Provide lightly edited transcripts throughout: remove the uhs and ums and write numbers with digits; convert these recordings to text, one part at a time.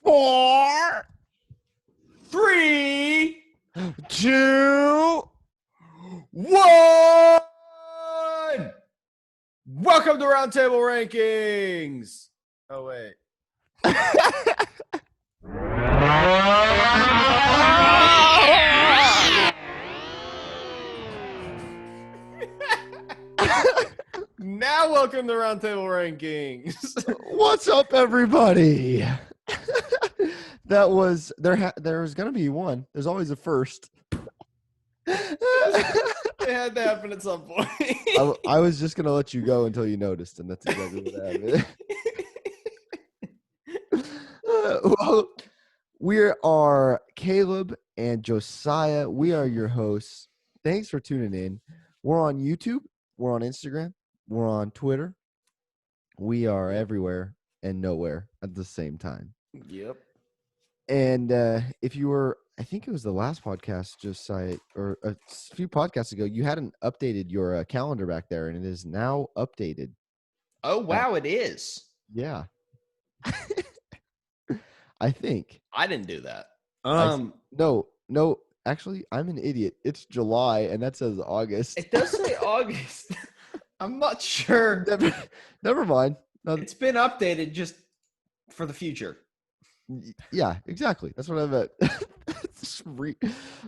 4, 3, 2, 1. Welcome to Roundtable Rankings. Oh, wait. Now, welcome to Roundtable Rankings. What's up, everybody? That was there was gonna be one. There's always a first. It had to happen at some point. I was just gonna let you go until you noticed, and that's exactly what happened. Well, we are Caleb and Josiah. We are your hosts. Thanks for tuning in. We're on YouTube. We're on Instagram. We're on Twitter. We are everywhere and nowhere at the same time. Yep. And if you were, I think it was the last podcast, Josiah, or a few podcasts ago, you hadn't updated your calendar back there, and it is now updated. Oh, wow, it is. Yeah. I think. I didn't do that. No, actually, I'm an idiot. It's July, and that says August. It does say August. I'm not sure. Never mind. No, It's been updated just for the future. yeah, exactly. That's what I meant.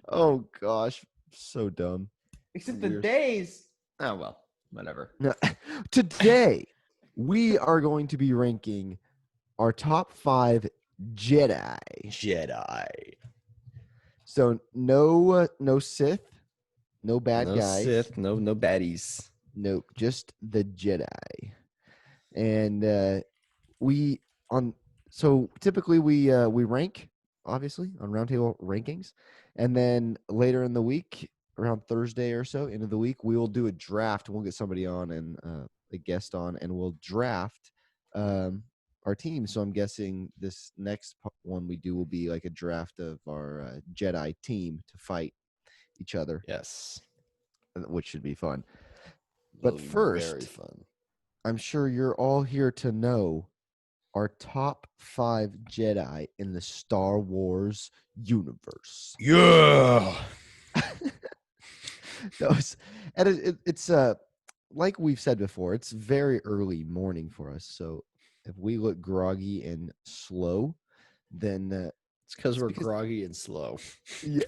Oh, gosh. So dumb. Except the days. Oh, well, whatever. No. Today, we are going to be ranking our top 5 Jedi. So no Sith, no bad guys. Sith, no baddies. Nope, just the Jedi. And so typically we rank, obviously, on Roundtable Rankings, and then later in the week, around Thursday or so, end of the week, we will do a draft. We'll get somebody on and a guest on, and we'll draft our team. So I'm guessing this next one we do will be like a draft of our Jedi team to fight each other. Yes, which should be fun. But first, very fun. I'm sure you're all here to know our top 5 Jedi in the Star Wars universe. Yeah. It's like we've said before, it's very early morning for us. So if we look groggy and slow, then it's because we're groggy and slow. Yeah.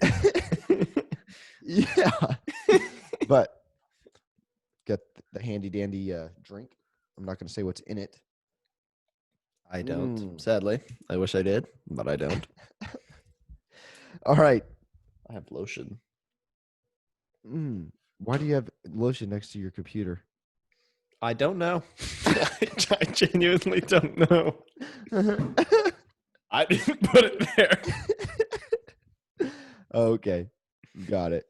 Yeah. But get the handy dandy drink. I'm not going to say what's in it. I don't, sadly. I wish I did, but I don't. All right. I have lotion. Why do you have lotion next to your computer? I don't know. I genuinely don't know. I didn't put it there. Okay. Got it.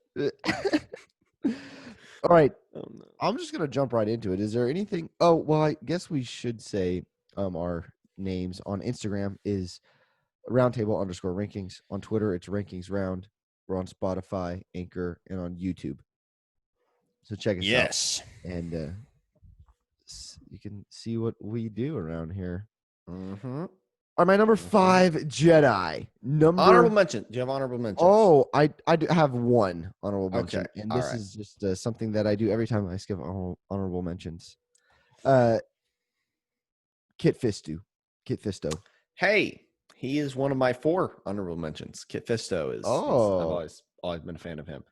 All right. Oh, no. I'm just going to jump right into it. Is there anything? Oh, well, I guess we should say our names on Instagram is roundtable_rankings. On Twitter, it's rankings round. We're on Spotify, Anchor, and on YouTube. So check us out. And you can see what we do around here. Mm-hmm. All right, my number 5 Jedi. Honorable mention. Do you have honorable mentions? Oh, I do have one honorable mention. Okay. And this is just something that I do every time I skip honorable mentions. Kit Fisto. Hey, he is one of my 4 honorable mentions. Kit Fisto is. I've always been a fan of him.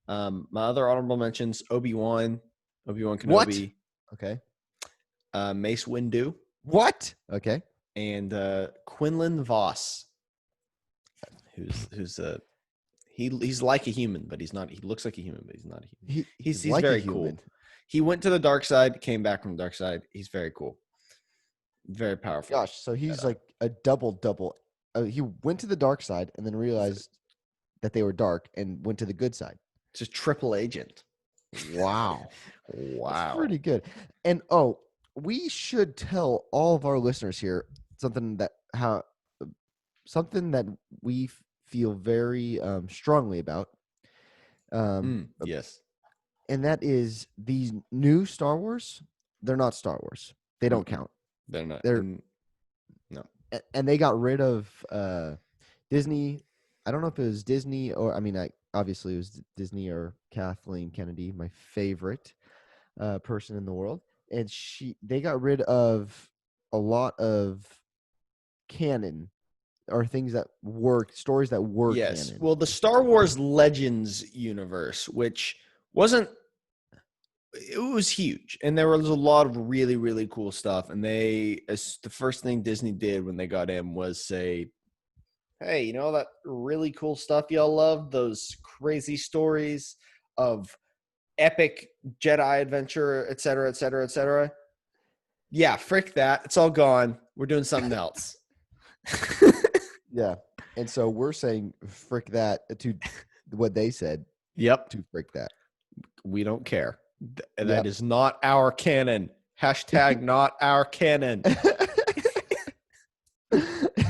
My other honorable mentions: Obi-Wan Kenobi. What? Okay. Mace Windu. What? Okay. And Quinlan Vos, who's he's like a human, but he's not. He looks like a human, but he's not a human. He's like very cool. He went to the dark side, came back from the dark side. He's very cool, very powerful. Gosh, so he's like a double. He went to the dark side and then realized that they were dark and went to the good side. It's a triple agent. Wow. Wow. That's pretty good. And we should tell all of our listeners here something that we feel very strongly about. Yes. And that is these new Star Wars. They're not Star Wars. They don't count. They're not. They're no. and they got rid of Disney. I don't know if it was Disney or obviously it was Disney or Kathleen Kennedy, my favorite person in the world, and they got rid of a lot of canon or things that were stories that were Yes. canon. Well, the Star Wars Legends universe, which wasn't, it was huge, and there was a lot of really, really cool stuff. And the first thing Disney did when they got in was say, "Hey, you know that really cool stuff y'all love? Those crazy stories of epic Jedi adventure, et cetera, et cetera, et cetera. Yeah, frick that. It's all gone. We're doing something else." Yeah, and so we're saying frick that to what they said Yep. to frick that. We don't care. That Yep. is not our canon. Hashtag not our canon.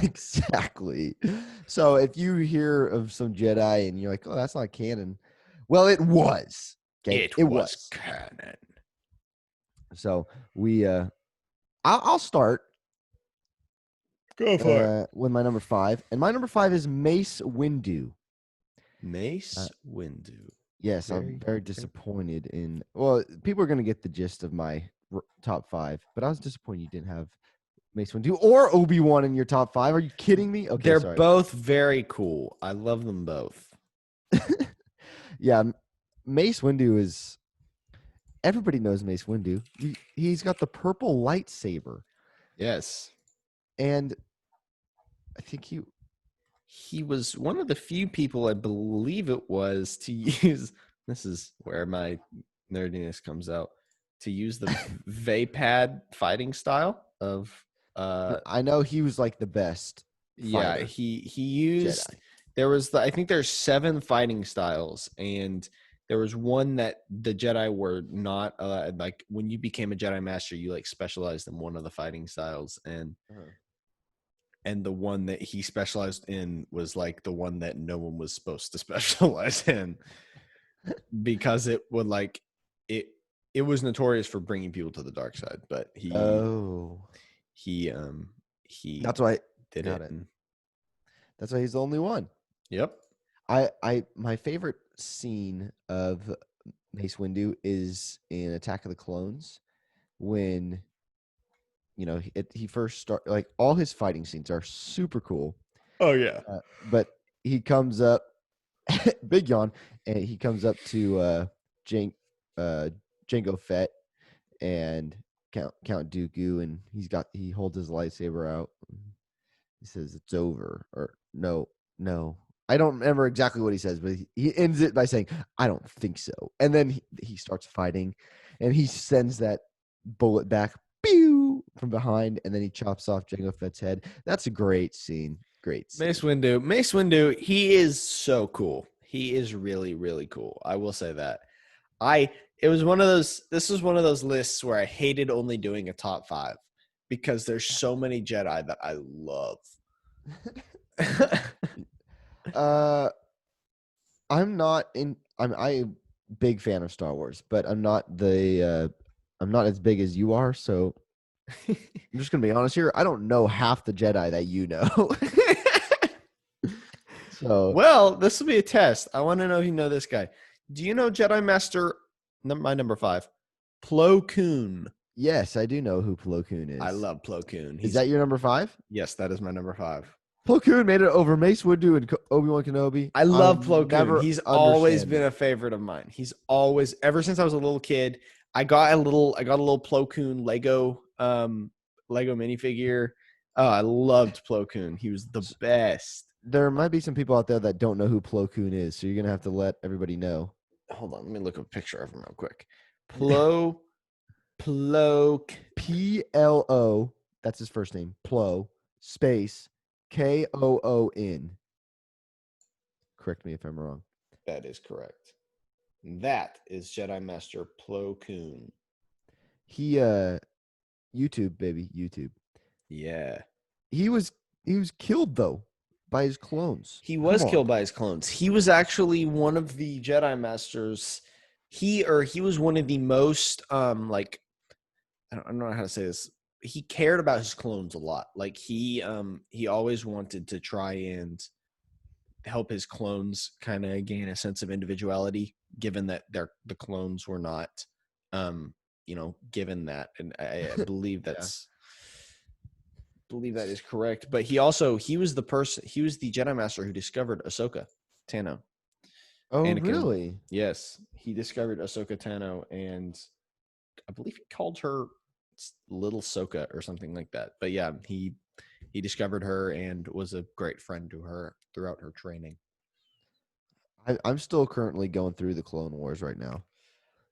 Exactly. So if you hear of some Jedi and you're like, "Oh, that's not canon," well, it was. Okay, It it was was. canon. So I'll start Go for it. with my number 5, and my number 5 is Mace Windu. Mace Uh, Windu. yes, I'm very disappointed in. Well, people are going to get the gist of my top 5, but I was disappointed you didn't have Mace Windu or Obi-Wan in your top 5. Are you kidding me? Okay, They're sorry. both very cool. I love them both. Yeah, Mace Windu is. Everybody knows Mace Windu. He's got the purple lightsaber, Yes. and I think He was one of the few people, I believe it was, to use, this is where my nerdiness comes out, to use the Vapad fighting style of I know he was like the best yeah, fighter he used, Jedi. there was I think there's 7 fighting styles, and there was one that the Jedi were not like when you became a Jedi master, you like specialized in one of the fighting styles, Uh-huh. and the one that he specialized in was like the one that no one was supposed to specialize in, because it would like it it was notorious for bringing people to the dark side, but Oh, he he that's why. did Got it. it. And That's why he's the only one. yep. My favorite scene of Mace Windu is in Attack of the Clones when he first start like all his fighting scenes are super cool, Oh yeah. but he comes up, big yawn, and he comes up to Jan- uh, Jango Fett and Count Dooku, and he holds his lightsaber out. He says it's over, or no, no. I don't remember exactly what he says, but he ends it by saying, "I don't think so." And then he starts fighting, and he sends that bullet back, pew, from behind, and then he chops off Jango Fett's head. That's a great scene. Great scene. Mace Windu, he is so cool. He is really, really cool. I will say that. It was one of those, this was one of those lists where I hated only doing a top 5 because there's so many Jedi that I love. uh, I'm not in. I'm a big fan of Star Wars, but I'm not the. I'm not as big as you are, so I'm just gonna be honest here. I don't know half the Jedi that you know. So Well, this will be a test. I want to know if you know this guy. Do you know Jedi Master, my number 5, Plo Koon? yes, I do know who Plo Koon is. I love Plo Koon. Is that your number 5? Yes, that is my number 5. Plo Koon made it over Mace Windu and Obi-Wan Kenobi. I I'll love Plo Koon. never He's always understand been that. a favorite of mine. He's always, ever since I was a little kid, I got a little Plo Koon Lego minifigure. Oh, I loved Plo Koon. He was the best. There might be some people out there that don't know who Plo Koon is, so you're gonna have to let everybody know. Hold on, let me look up a picture of him real quick. Plo PLO. That's his first name. Plo space KOON. Correct me if I'm wrong. That is correct. That is Jedi Master Plo Koon. He YouTube, baby, YouTube. Yeah. He was killed though by his clones. He was killed by his clones. He was actually one of the Jedi Masters. He was one of the most like, I don't know how to say this. he cared about his clones a lot. Like he always wanted to try and help his clones kind of gain a sense of individuality, given that the clones were not, given that, and I believe Yeah. that is correct. But he was the Jedi Master who discovered Ahsoka Tano. Oh, Anakin. really? Yes, he discovered Ahsoka Tano, and I believe he called her Little Soka or something like that. But yeah, he discovered her and was a great friend to her throughout her training. I'm still currently going through the Clone Wars right now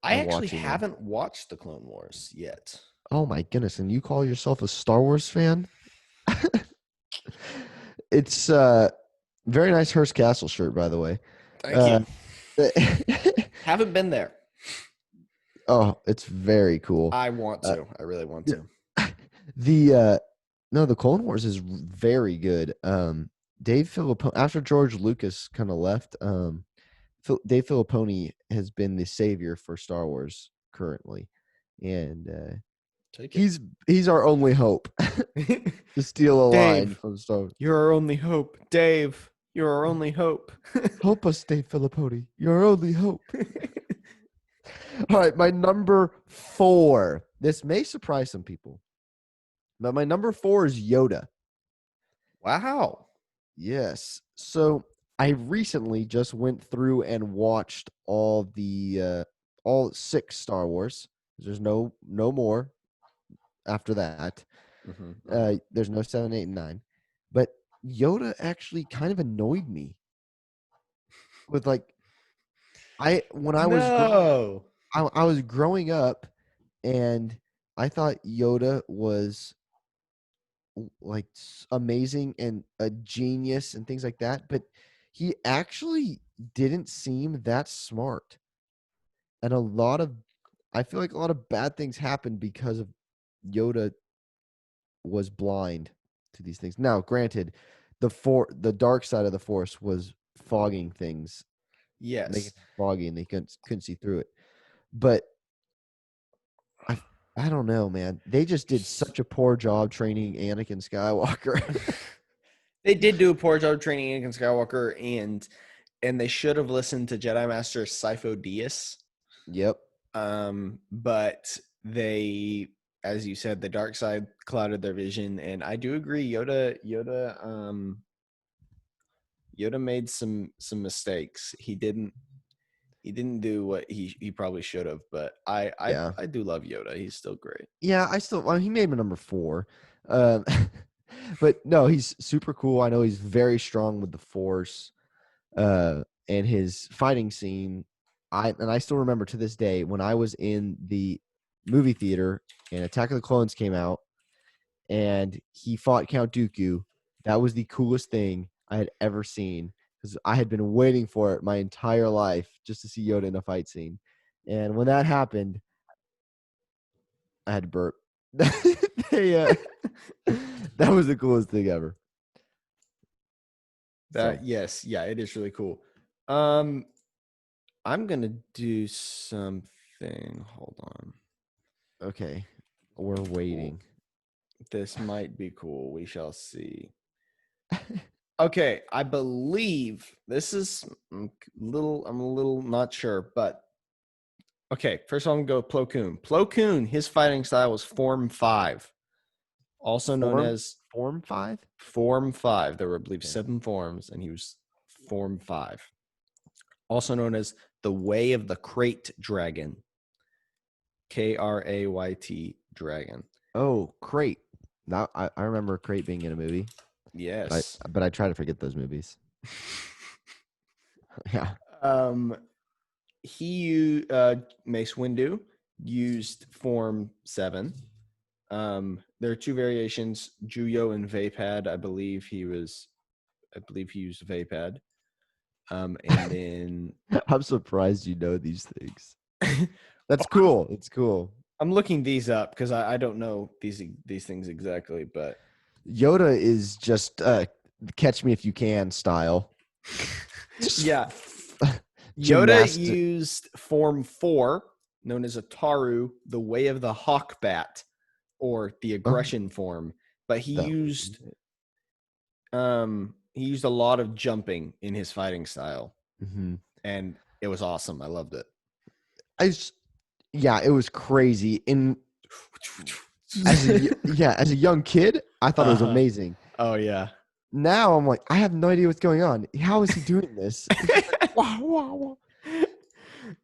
I and actually watching them. haven't watched the Clone Wars yet. Oh my goodness! And you call yourself a Star Wars fan? It's very nice Hearst Castle shirt, by the way. Thank Uh, you. Haven't been there. oh, it's very cool. I want Uh, to. I really want yeah, to. the no, the Clone Wars is very good. Dave Filippo after George Lucas kind of left, Dave Filipponi has been the savior for Star Wars currently, and Take it. he's our only hope to steal a line Dave, from Star Wars. you're our only hope. Dave, you're our only hope. Help us, Dave Filipponi. You're our only hope. All right, my number 4. This may surprise some people, but my number 4 is Yoda. Wow. Yes. So I recently just went through and watched all 6 Star Wars. There's no more after that. There's no 7, 8, and 9. But Yoda actually kind of annoyed me with like when I was No. I was growing up, and I thought Yoda was like amazing and a genius and things like that, but he actually didn't seem that smart. And I feel like a lot of bad things happened because of Yoda was blind to these things. Now, granted, the dark side of the Force was fogging things, making Yes. things foggy, and they couldn't see through it. But I I don't know, man. They just did such a poor job training Anakin Skywalker. They did do a poor job training Anakin Skywalker, and they should have listened to Jedi Master Sifo Dyas. Yep. But they, as you said, the dark side clouded their vision, and I do agree. Yoda made some mistakes. He didn't do what he probably should have. But Yeah. I do love Yoda. He's still great. Yeah, he made me number 4. Um, but no, he's super cool. I know he's very strong with the Force. And his fighting scene, I still remember to this day when I was in the movie theater and Attack of the Clones came out and he fought Count Dooku. That was the coolest thing I had ever seen because I had been waiting for it my entire life just to see Yoda in a fight scene. And when that happened, I had to burp. They, that was the coolest thing ever. That yes, yeah, it is really cool. I'm gonna do something. Hold on. Okay, we're waiting. This might be cool. We shall see. Okay, I believe this is I'm a little not sure, but okay. First, I'm gonna go Plo Koon. Plo Koon, his fighting style was Form 5, also known as Form 5? Form 5. There were, I believe, Okay. 7 forms, and he was Form 5, also known as the Way of the Krayt Dragon. Krayt Dragon. Oh, Crate. Now I remember Crate being in a movie, Yes. but I try to forget those movies. Yeah. He Mace Windu used Form 7. There are 2 variations, Juyo and Vapad. I believe he used Vapad. And then I'm surprised you know these things. That's cool. It's cool. I'm looking these up because I don't know these things exactly, but Yoda is just catch me if you can style. yeah. Yoda Gymnastic. used Form 4, known as Ataru, the Way of the Hawk Bat. or the Oh, aggression form, but that he used a lot of jumping in his fighting style, hmm and it was awesome. I loved it. yeah, it was crazy. In as a young kid, I thought it was Uh-huh. amazing. Oh yeah. Now I'm like, I have no idea what's going on. How is he doing this? It's just like wow, wow, wow.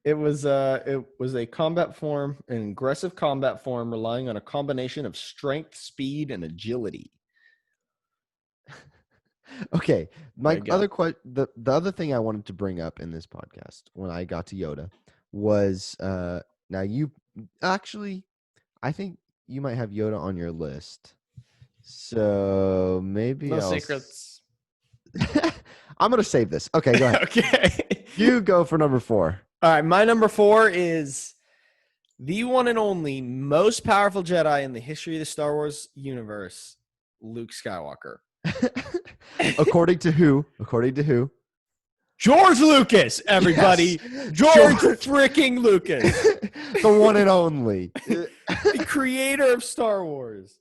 It was a combat form, an aggressive combat form relying on a combination of strength, speed, and agility. Okay, There my you go. other the other thing I wanted to bring up in this podcast when I got to Yoda was now you actually I think you might have Yoda on your list. So maybe No secrets. I'm gonna save this. Okay, go ahead. Okay. You go for number 4. All right, my number 4 is the one and only most powerful Jedi in the history of the Star Wars universe, Luke Skywalker. According to who? According to who? George Lucas, Yes, everybody. George George, freaking Lucas, the one and only. the creator of Star Wars.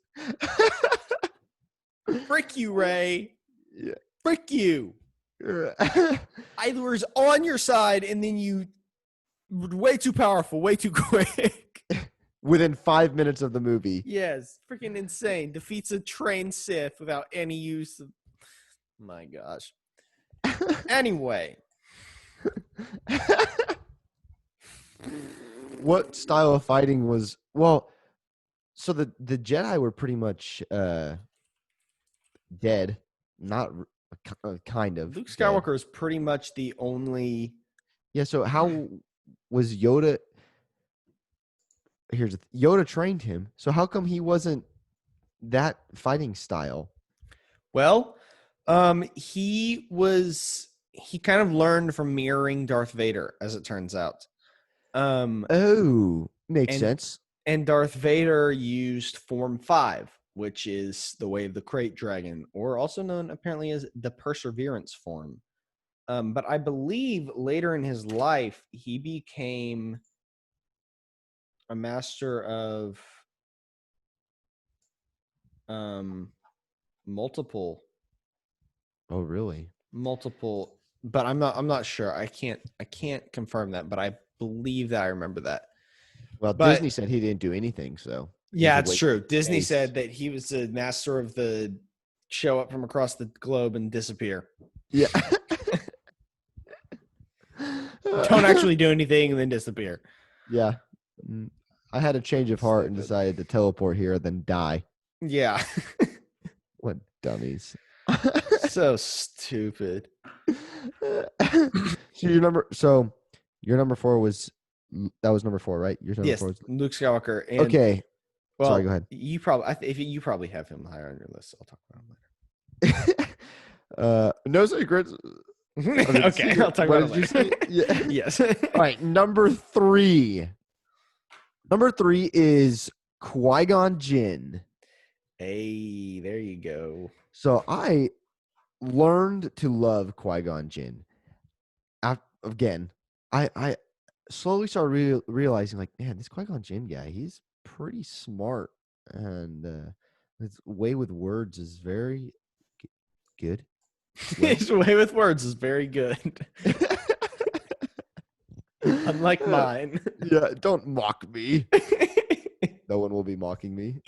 Frick you, Ray. Frick you. I was on your side, and then you were way too powerful, way too quick. Within 5 minutes of the movie. Yes, freaking insane. Defeats a trained Sith without any use of. My gosh. Anyway, What style of fighting was well? So the Jedi were pretty much dead, not kind of Luke dead. Skywalker is pretty much the only. Yeah. So how was Yoda? Yoda trained him. So how come he wasn't that fighting style? Well, he kind of learned from mirroring Darth Vader, as it turns out. Um, Oh, makes and sense. and Darth Vader used Form 5, which is the way of the Krayt Dragon, or also known apparently as the Perseverance form. But I believe later in his life, he became a master of um, multiple, Oh, really? multiple. But I'm not sure. I can't confirm that, but I believe that I remember that. Well, Disney But said he didn't do anything, so he's yeah, it's away true. from Disney space. said that he was the master of the show up from across the globe and disappear. Yeah. Don't actually do anything and then disappear. Yeah. Mm, I had a change of heart and Stupid. decided to teleport here, then die. Yeah. What dummies. So stupid. So your number 4 was that was number 4, right? Your number Yes, 4 was Luke Skywalker. And okay. Sorry, go well, ahead. you probably have him higher on your list. I'll talk about him No secrets. I later. mean, Okay, I'll talk what about did you it later. say? Yeah. Yes. All right, number 3. Number 3 is Qui-Gon Jinn. Hey, there you go. So I learned to love Qui-Gon Jinn. Again, I slowly started realizing, like, man, this Qui-Gon Jinn guy, he's pretty smart, and his way with words is very good. Well, His way with words is very good. Unlike mine. yeah, don't mock me. No one will be mocking me.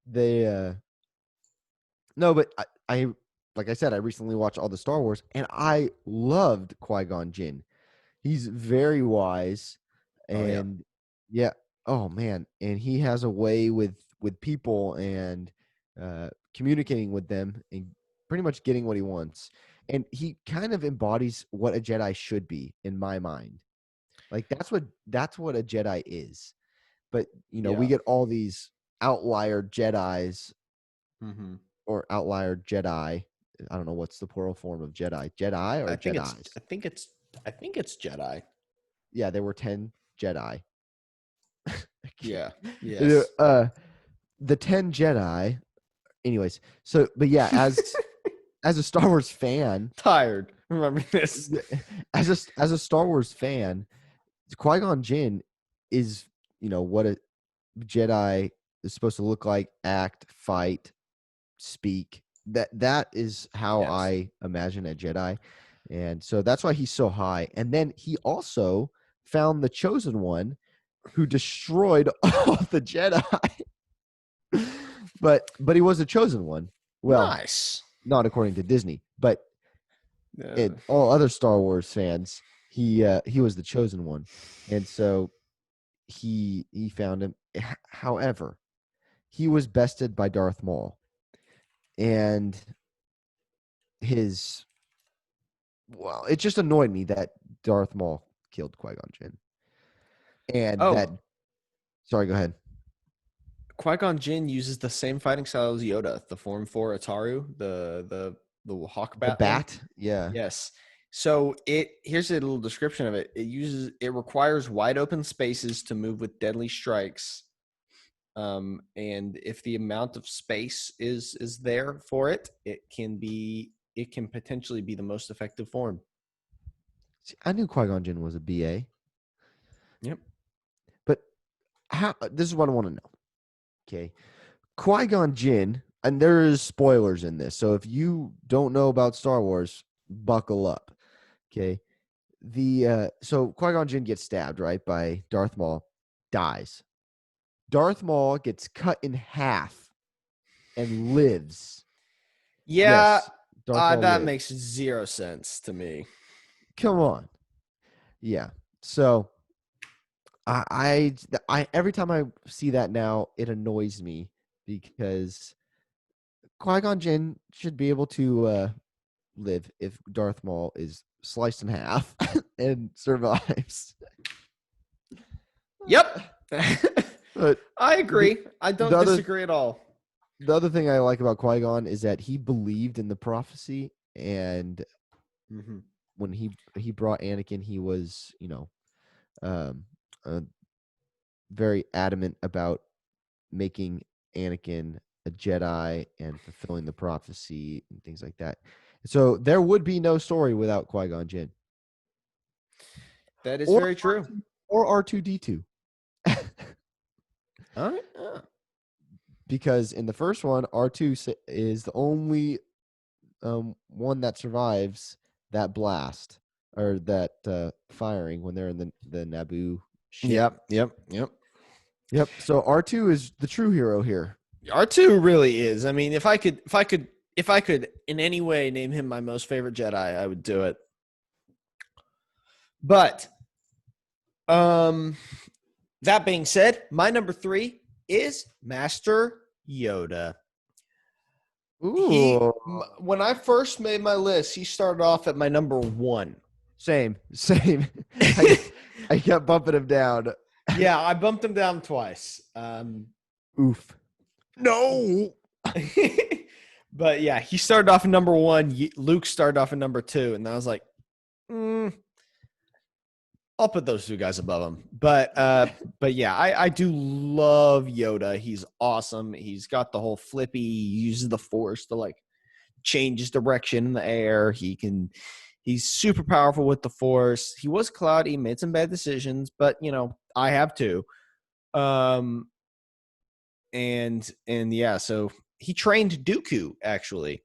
They no, but I like I said, I recently watched all the Star Wars, and I loved Qui-Gon Jinn. He's very wise, Oh yeah. and yeah, oh man, and he has a way with people and communicating with them and pretty much getting what he wants. And he kind of embodies what a Jedi should be in my mind. Like that's what a Jedi is. But we Yeah. get all these outlier Jedis Mm-hmm. or outlier Jedi. I don't know what's the plural form of Jedi. Jedi I or think it's Jedis? I think it's I think it's Jedi. Yeah, there were 10 Jedi. Yeah. Yes. The 10 Jedi. Anyways, so but yeah, as a Star Wars fan, Tired. Remember this. as a Star Wars fan, Qui-Gon Jinn is what Jedi is supposed to look like, act, fight, speak. That is how Yes. I imagine a Jedi. And so that's why he's so high. And then he also found the chosen one who destroyed all the Jedi. but he was a chosen one. Well, Nice. not according to Disney, but Uh, in all other Star Wars fans, he was the chosen one. And so he found him. However, he was bested by Darth Maul. And his well, it just annoyed me that Darth Maul killed Qui-Gon Jinn. And that oh, sorry, go ahead. Qui-Gon Jinn uses the same fighting style as Yoda, the Form 4 Ataru, the hawk The bat thing. bat, yeah. Yes. So here's a little description of it. It requires wide open spaces to move with deadly strikes. And if the amount of space is there for it, it can potentially be the most effective form. See, I knew Qui-Gon Jinn was a BA, Yep. but how this is what I want to know. Okay. Qui-Gon Jinn, and there is spoilers in this. So if you don't know about Star Wars, buckle up. Okay. The so Qui-Gon Jinn gets stabbed, right, by Darth Maul, dies. Darth Maul gets cut in half and lives. Yeah, Yes, Darth Maul that lived. makes zero sense to me. Come on. Yeah. So I every time I see that now, it annoys me because Qui-Gon Jinn should be able to live if Darth Maul is sliced in half and survives. Yep. But I the, agree. I the don't other disagree at all. the other thing I like about Qui-Gon is that he believed in the prophecy, and Mm-hmm. when he brought Anakin, he was um, uh, very adamant about making Anakin a Jedi and fulfilling the prophecy and things like that. So there would be no story without Qui Gon Jinn That is or very true. R2, or R2D2, All right. because in the first one, R2 is the only one that survives that blast or that firing when they're in the Naboo ship. Yep. Yep. So R2 is the true hero here. R2 really is. I mean, if I could in any way name him my most favorite Jedi, I would do it. But that being said, my number 3 is Master Yoda. Ooh. When I first made my list, he started off at my number 1. Same. I kept bumping him down. Yeah, I bumped him down twice. Oof. No. But yeah, he started off at number 1. Luke started off at number 2, and I was like, I'll put those two guys above him. But yeah, I do love Yoda. He's awesome. He's got the whole flippy, he uses the force to like change his direction in the air. He's super powerful with the force. He was cloudy, made some bad decisions, but I have too. And yeah, so he trained Dooku actually.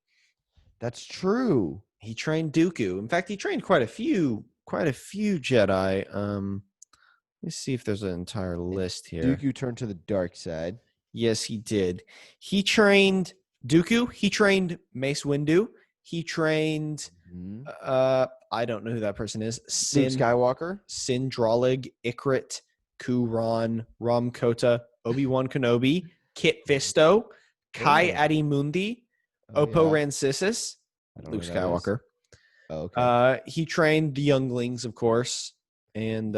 That's true. He trained Dooku. In fact, he trained quite a few Jedi. Let's see if there's an entire list here. Dooku turned to the dark side. Yes, he did. He trained Dooku. He trained Mace Windu. He trained I don't know who that person is. Luke Skywalker. Sin Drolig, Ikrit, Kuran, Ram Kota, Obi-Wan Kenobi, Kit Fisto, Kai Adimundi, Oppo Rancisis, Luke Skywalker. Oh, okay. He trained the younglings, of course, and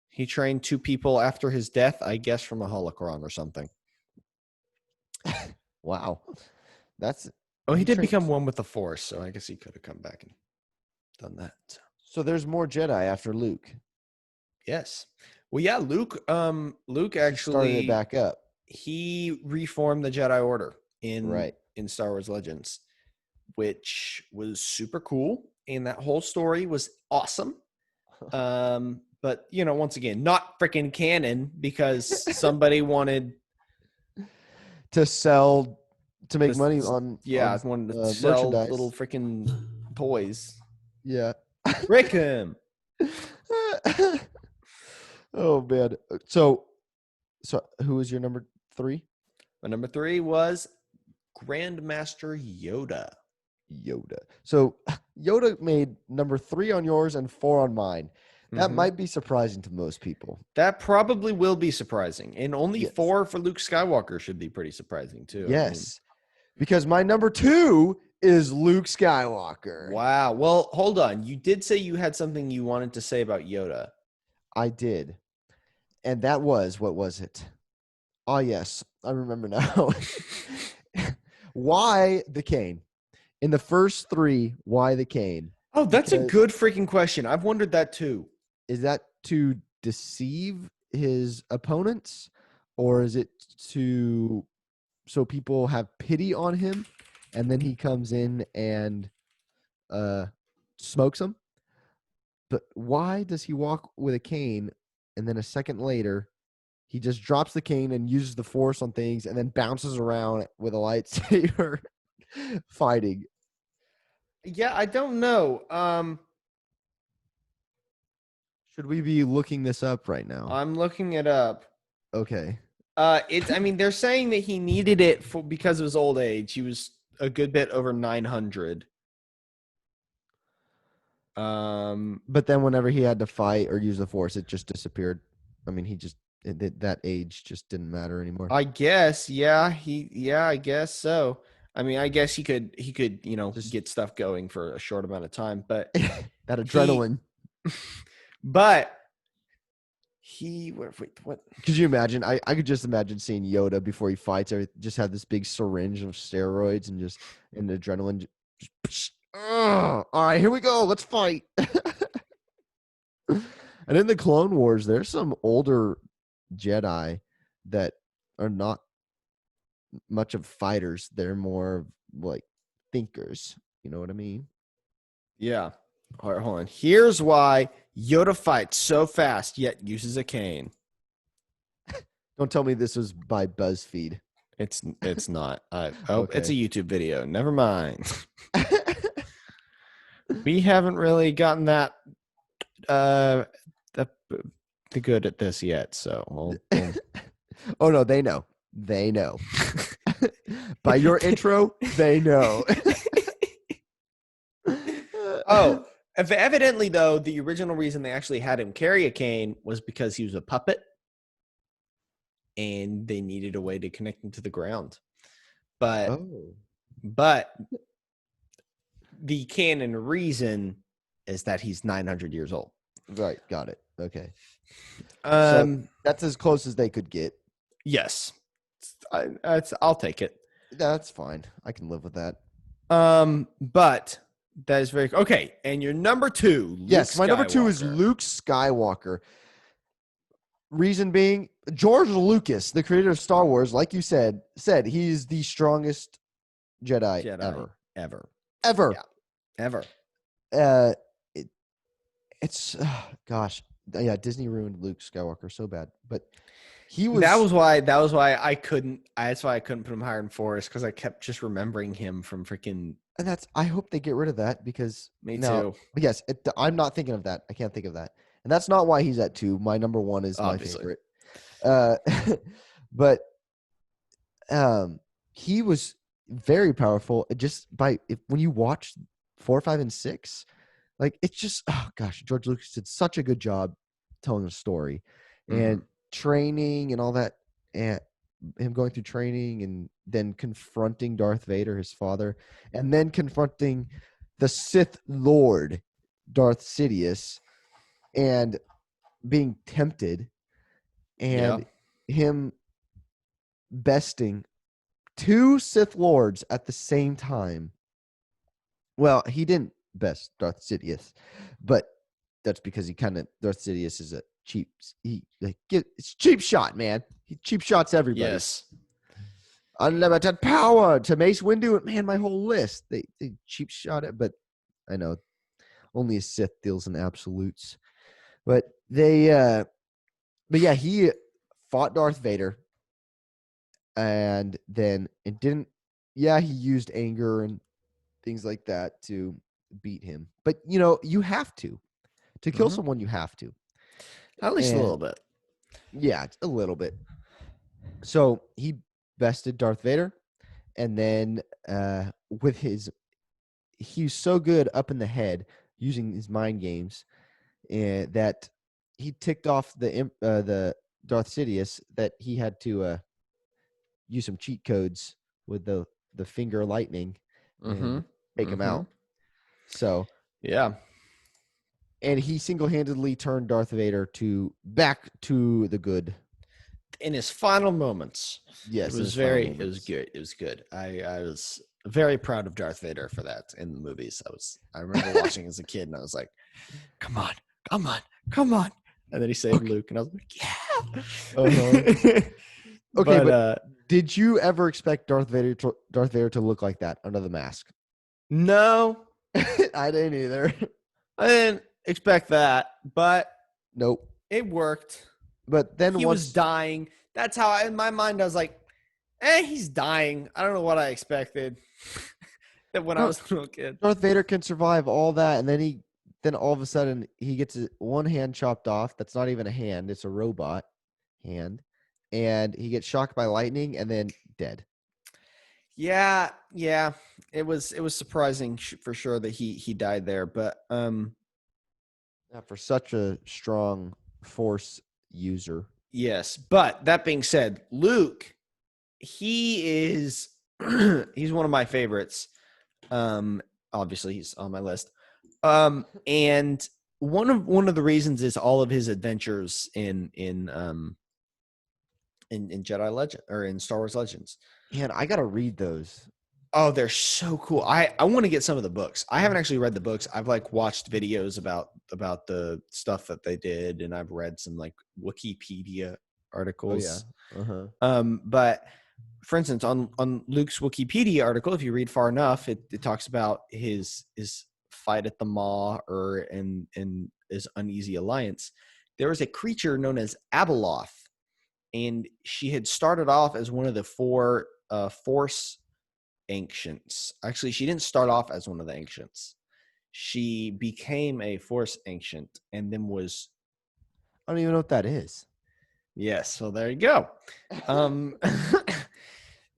he trained 2 people after his death, I guess, from a holocron or something. Wow, that's. He did become one with the Force, so I guess he could have come back and done that. So there's more Jedi after Luke. Yes. Well, yeah, Luke actually started it back up. He reformed the Jedi Order in Star Wars Legends, which was super cool, and that whole story was awesome. But, once again, not freaking canon because somebody wanted To sell, to make this. money Yeah, on I wanted to sell little merchandise. freaking toys. Yeah. Rick him. Oh man. So who was your number 3? My number 3 was Grandmaster Yoda. Yoda. So Yoda made number 3 on yours and 4 on mine. That Mhm. might be surprising to most people. That probably will be surprising. And only Yes. 4 for Luke Skywalker should be pretty surprising too. I mean, Yes. Because my number 2 is Luke Skywalker. wow. Well, hold on. You did say you had something you wanted to say about Yoda. I did. And that was, what was it? Oh, yes. I remember now. Why the cane? In the first 3, why the cane? Oh, that's a Because good freaking question. I've wondered that too. is that to deceive his opponents, or is it to so people have pity on him and then he comes in and uh smokes them? But why does he walk with a cane and then a second later he just drops the cane and uses the force on things and then bounces around with a lightsaber fighting? Yeah, I don't know. Should we be looking this up right now? I'm looking it up. Okay. I mean, they're saying that he needed it because of his old age. He was a good bit over 900. But then whenever he had to fight or use the force, it just disappeared. I mean, that age just didn't matter anymore. I guess, yeah, I guess so. I mean, I guess he could, Just get stuff going for a short amount of time, but that he, adrenaline. but wait, what? Could you imagine? I could just imagine seeing Yoda before he fights. Just have this big syringe of steroids and adrenaline. Just, all right, here we go. Let's fight. And in the Clone Wars, there's some older Jedi that are not much of fighters. They're more like thinkers. You know what I mean? Yeah. All right, hold on. Here's why Yoda fights so fast yet uses a cane. Don't tell me this was by BuzzFeed. It's not. It's Okay. a YouTube video. Never mind. We haven't really gotten that the good at this yet. So Oh no, they know. They know. By your intro, they know. Oh, evidently though, the original reason they actually had him carry a cane was because he was a puppet, and they needed a way to connect him to the ground. But Oh. but the canon reason is that he's 900 years old. Right, got it. Okay. So So that's as close as they could get. yes, I'll take it. That's fine. I can live with that. But that is very okay. And your number 2, Luke Yes, my number 2 is Skywalker. Luke Skywalker. Reason being, George Lucas, the creator of Star Wars, like you said he's the strongest Jedi ever. Ever. Yeah, ever. It's gosh, yeah. Disney ruined Luke Skywalker so bad, but he was. That was why I couldn't. That's why I couldn't put him higher in Forrest, because I kept just remembering him from freaking. And I hope they get rid of that because Me now, too. But yes, I'm not thinking of that. I can't think of that, and that's not why he's at 2. My number 1 is Obviously. my favorite. But he was very powerful. Just when you watch 4, 5, and 6. Like, it's just, oh gosh, George Lucas did such a good job telling a story and training and all that, and him going through training and then confronting Darth Vader, his father, and then confronting the Sith Lord, Darth Sidious, and being tempted, and him besting 2 Sith Lords at the same time. Well, he didn't best Darth Sidious, but that's because Darth Sidious is a cheap. It's cheap shot, man. He cheap shots everybody. Yes. Unlimited power to Mace Windu. Man, my whole list. They cheap shot it, but I know only a Sith deals in absolutes. But but yeah, he fought Darth Vader, and then it didn't. Yeah, he used anger and things like that to beat him. But you have to kill Hmm. someone. You have to, At least a and little bit. yeah, a little bit. So he bested Darth Vader, and then with he's so good up in the head using his mind games, and that he ticked off the Darth Sidious that he had to use some cheat codes with the finger lightning Mm-hmm. and take him Mm-hmm. out. So, Yeah. and he single-handedly turned Darth Vader to back to the good. In his final moments, Yes, in his final it was moments. good. It was good. I was very proud of Darth Vader for that in the movies. I remember watching as a kid, and I was like, come on, come on, come on. And then he saved Okay. Luke, and I was like, Uh-huh. yeah. Okay, But but did you ever expect Darth Vader to look like that under the mask? no, I didn't either. I didn't expect that, but Nope. it worked. But then He was once dying. That's how in my mind I was like, he's dying. I don't know what I expected that when I Dar- was a little kid. Darth Vader can survive all that, and then all of a sudden he gets one hand chopped off. That's not even a hand; it's a robot hand, and he gets shocked by lightning and then dead. Yeah, yeah. It was surprising for sure that he died there, but Yeah, for such a strong Force user. yes. But that being said, Luke, he is he's one of my favorites. Um Obviously he's on my list. And one of the reasons is all of his adventures in Jedi Legend or in Star Wars Legends. Man, I gotta read those. Oh, they're so cool. I want to get some of the books. I haven't actually read the books. I've like watched videos about the stuff that they did, and I've read some like Wikipedia Oh yeah. articles. Uh-huh. But for instance, on Luke's Wikipedia article, if you read far enough, it talks about his fight at the Maw or in his uneasy alliance. There was a creature known as Abeloth, and she had started off as one of the four Force ancients. Actually, she didn't start off as one of the ancients. She became a Force ancient and then was I don't even know what that is. yes. So there you go. Um,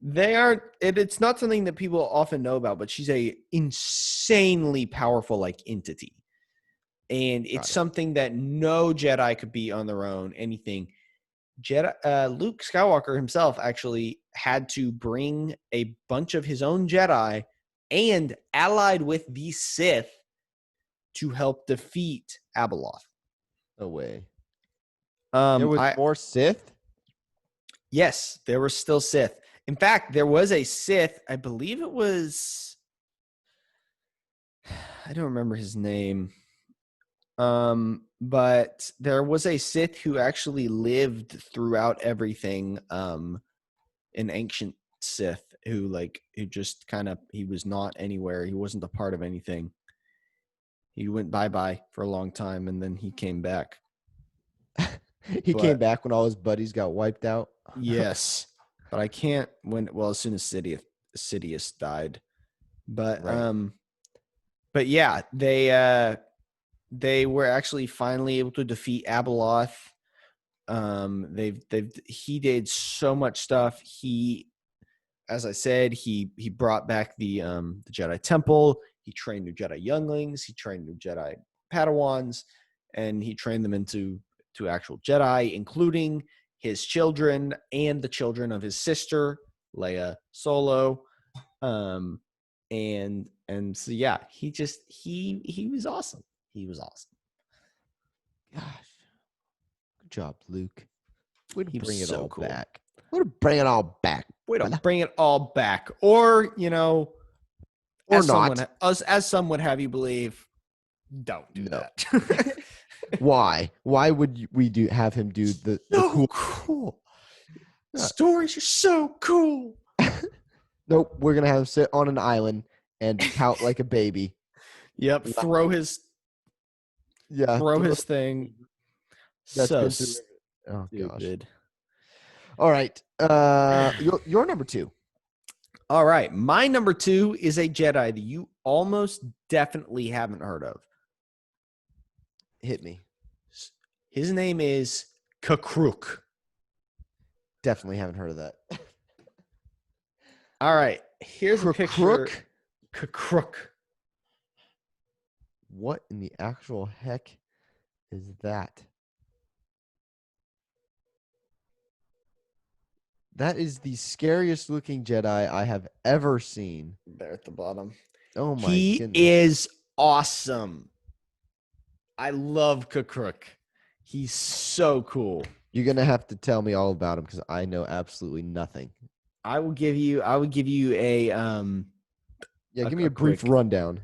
they are. It's not something that people often know about, but she's a insanely powerful like entity, and it's Got it. something that no Jedi could be on their own. Anything Jedi, Luke Skywalker himself actually had to bring a bunch of his own Jedi and allied with the Sith to help defeat Abeloth. No way. There was I more Sith? Yes, there were still Sith. In fact, there was a Sith. I believe it was. I don't remember his name. But there was a Sith who actually lived throughout everything. An ancient Sith who just kind of he was not anywhere. He wasn't a part of anything. He went bye-bye for a long time and then he came back. He came But back when all his buddies got wiped out. yes, but I can't as soon as Sidious died. But Right. yeah, they were actually finally able to defeat Abeloth. He did so much stuff. As I said, he brought back the Jedi Temple. He trained new Jedi younglings. He trained new Jedi Padawans, and he trained them into actual Jedi, including his children and the children of his sister Leia Solo. And so yeah, he was awesome. He was awesome. Gosh. Good job, Luke. Way to He was bring it so all cool. back. Way to bring it all back. Way to Brother. bring it all back, or Or as not. as some would have you believe, don't do No. that. Why? Why would we have him do the So cool? cool. Yeah. Stories are so cool. Nope. We're gonna have him sit on an island and pout like a baby. Yep. Yeah. Throw his thing. That's So been through. Oh gosh. stupid. All right. Your number 2. All right. My number 2 is a Jedi that you almost definitely haven't heard of. Hit me. His name is Kakruk. Definitely haven't heard of that. All right. Here's a picture. Crook. Kakruk. What in the actual heck is that? That is the scariest looking Jedi I have ever seen. There at the bottom. Oh my He goodness. is awesome. I love Kakruk. He's so cool. You're gonna have to tell me all about him because I know absolutely nothing. I would give you a Yeah, give me a a brief quick rundown.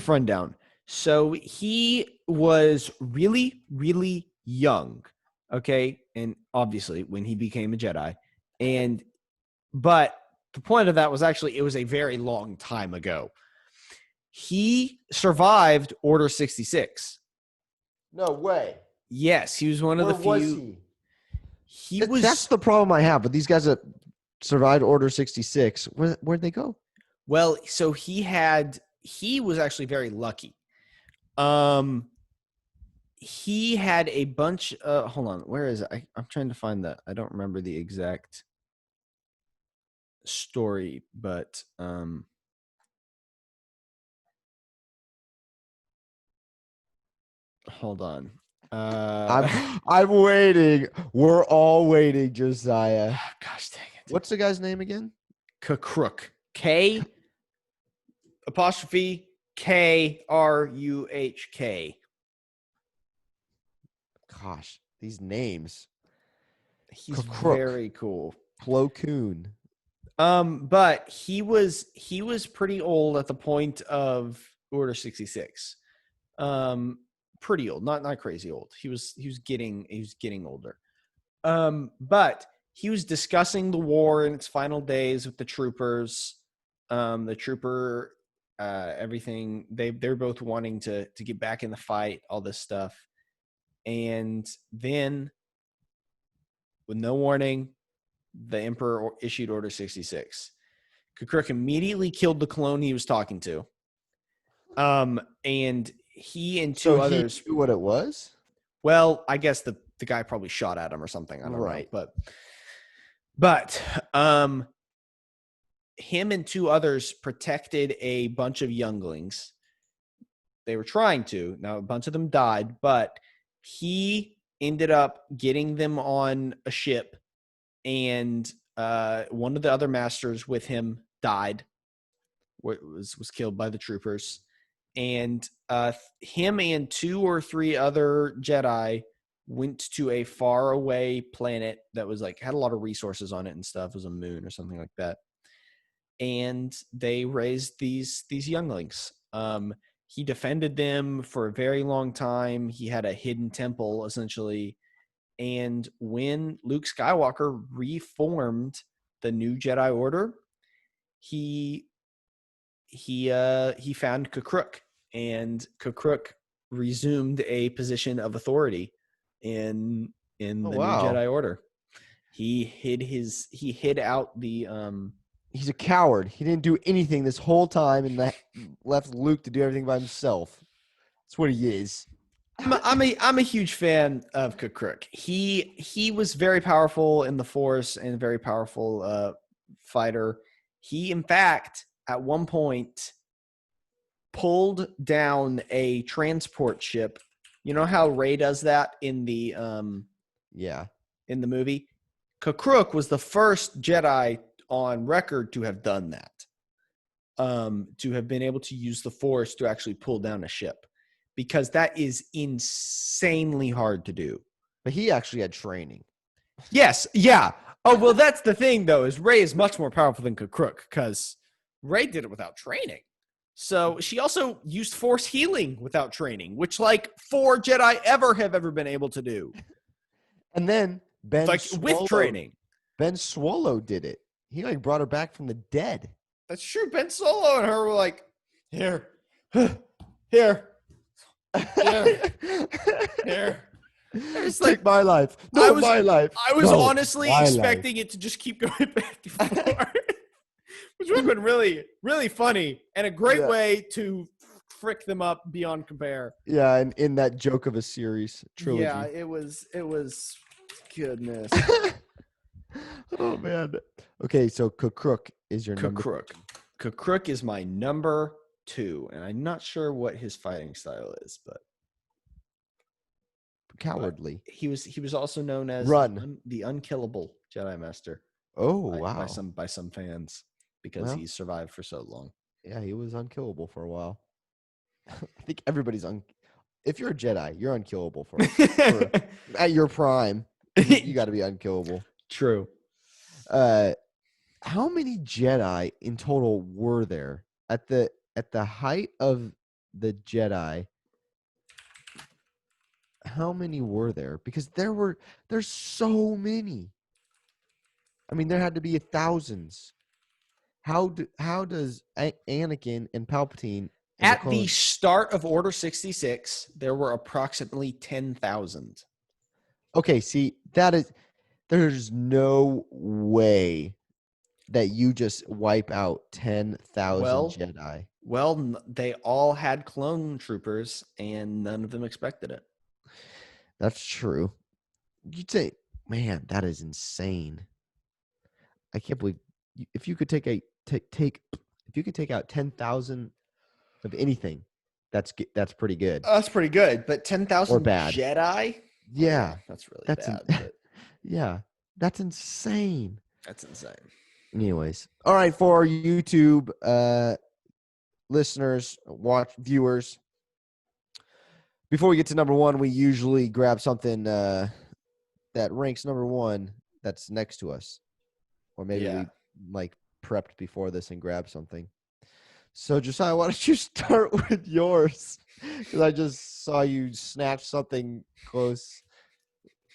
rundown. So he was really, really young. Okay. And obviously when he became a Jedi. But the point of that was actually it was a very long time ago. He survived Order 66. No way. Yes, he was one of Where the few. was he? He was. That's the problem I have with these guys that survived Order 66. Where'd they go? Well, so he was actually very lucky. He had a bunch. Hold on, where is it? I'm trying to find that. I don't remember the exact story, but hold on. I'm waiting. We're all waiting, Josiah. Gosh dang it! What's the guy's name again? Kakruk. K apostrophe Kruhk. Gosh, these names. He's Kakruk. very cool. Plo Koon. But he was pretty old at the point of Order 66. Pretty old, not crazy old. He was getting older. But he was discussing the war in its final days with the troopers. Everything they're both wanting to get back in the fight, all this stuff. And then with no warning, the Emperor issued Order 66. Kakruk immediately killed the clone he was talking to. And he and two others. He knew what it was? Well, I guess the guy probably shot at him or something. I don't know. But him and two others protected a bunch of younglings. They were trying to. Now, a bunch of them died, but he ended up getting them on a ship, and one of the other masters with him died, was killed by the troopers. And him and 2 or 3 other Jedi went to a faraway planet that was like had a lot of resources on it and stuff. It was a moon or something like that. And they raised these younglings. He defended them for a very long time. He had a hidden temple, essentially. And when Luke Skywalker reformed the new Jedi Order, he found Kakruk, and Kakruk resumed a position of authority in the new Jedi Order. He hid out the He's a coward. He didn't do anything this whole time and left Luke to do everything by himself. That's what he is. I'm a huge fan of Kakruk. He was very powerful in the Force and a very powerful fighter. He, in fact, at one point pulled down a transport ship. You know how Rey does that in the in the movie? Kakruk was the first Jedi on record to have done that. To have been able to use the Force to actually pull down a ship, because that is insanely hard to do. But he actually had training. Yes, yeah. Oh, well, that's the thing, though, is Rey is much more powerful than Kakruk, because Rey did it without training. So she also used Force healing without training, which like 4 Jedi have ever been able to do. And then with training. Ben Swallow did it. He like brought her back from the dead. That's true. Ben Solo and her were like, here. Here. It's Take like my life. I No, was my life. I was No, honestly my life. expecting it to just keep going back and forth, which would have been really, really funny and a great Yeah. way to frick them up beyond compare. Yeah, and in that joke of a series Yeah, trilogy. it was goodness. Oh man. Okay, so Crook is your number. Kakruk. Kakruk is my number 2, and I'm not sure what his fighting style is, but Cowardly. he was also known as Run. the unkillable Jedi Master Oh by wow. some fans because Well, he survived for so long. yeah, he was unkillable for a while. I think everybody's if you're a Jedi, you're unkillable for at your prime. You got to be unkillable. True. Uh, how many Jedi in total were there at the height of the Jedi? How many were there? Because there's so many. I mean, there had to be thousands. How does Anakin and Palpatine and the At the clone? start of Order 66, there were approximately 10,000. Okay, see there's no way that you just wipe out 10,000 Well, Jedi. they all had clone troopers, and none of them expected it. That's true. You'd say, man, that is insane. I can't believe if you could take if you could take out 10,000 of anything, that's pretty good That's pretty good, but or 10,000 bad. Jedi? Yeah, That's really that's bad, but yeah, that's insane. that's insane. Anyways, all right, for our YouTube listeners, viewers, before we get to number one, we usually grab something that ranks number one that's next to us, or maybe Yeah. we like prepped before this and grabbed something. So Josiah, why don't you start with yours? Because I just saw you snatch something close,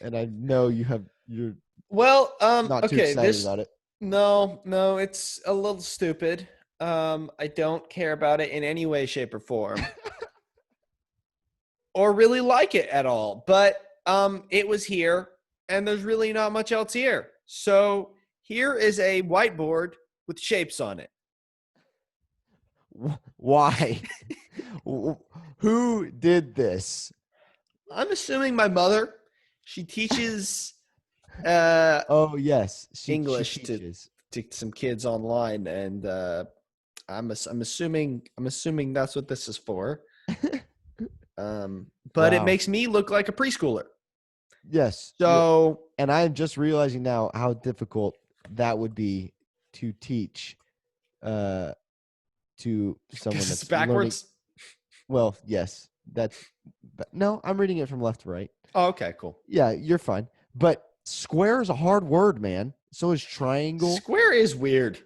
and I know you're Well, not too okay, excited about it. no, it's a little stupid. I don't care about it in any way, shape, or form, or really like it at all. But it was here, and there's really not much else here. So here is a whiteboard with shapes on it. Why? Who did this? I'm assuming my mother. She teaches Oh yes, she English to teaches. some kids online, and I'm assuming that's what this is for. But it Wow. makes me look like a preschooler. Yes. So And I am just realizing now how difficult that would be to teach to someone because it's that's learning. backwards. Well, yes, no, I'm reading it from left to right. Oh, okay, cool. Yeah, you're fine. But square is a hard word, man. So is triangle. Square is weird.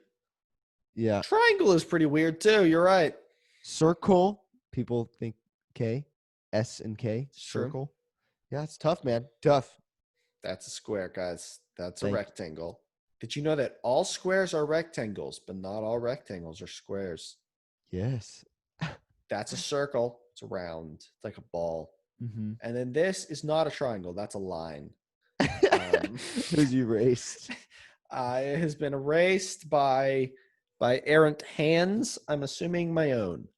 Yeah. Triangle is pretty weird too. You're right. Circle. People think K, S and K. It's true. Circle. Yeah, it's tough, man. Tough. That's a square, guys. That's a Thank rectangle. Did you know that all squares are rectangles, but not all rectangles are squares? Yes. That's a circle. It's round. It's like a ball. Mm-hmm. And then this is not a triangle. That's a line. Who's erased? It has been erased by errant hands. I'm assuming my own.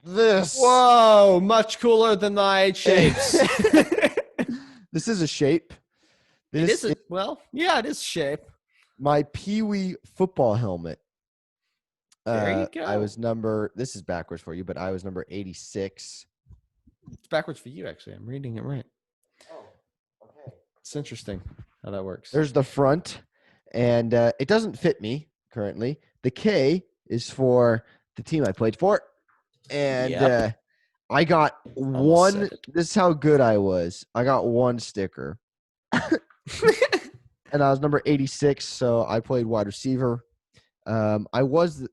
This. Whoa, much cooler than my shapes. This is a shape. It This is a well, yeah, it is shape. my Pee-wee football helmet. There you I go. was this is backwards for you, but I was number 86. It's backwards for you, actually. I'm reading it right. Oh, okay. It's interesting how that works. There's the front, and it doesn't fit me currently. The K is for the team I played for, and Yep. I got Almost one. said it. This is how good I was. I got one sticker, and I was number 86, so I played wide receiver. I was the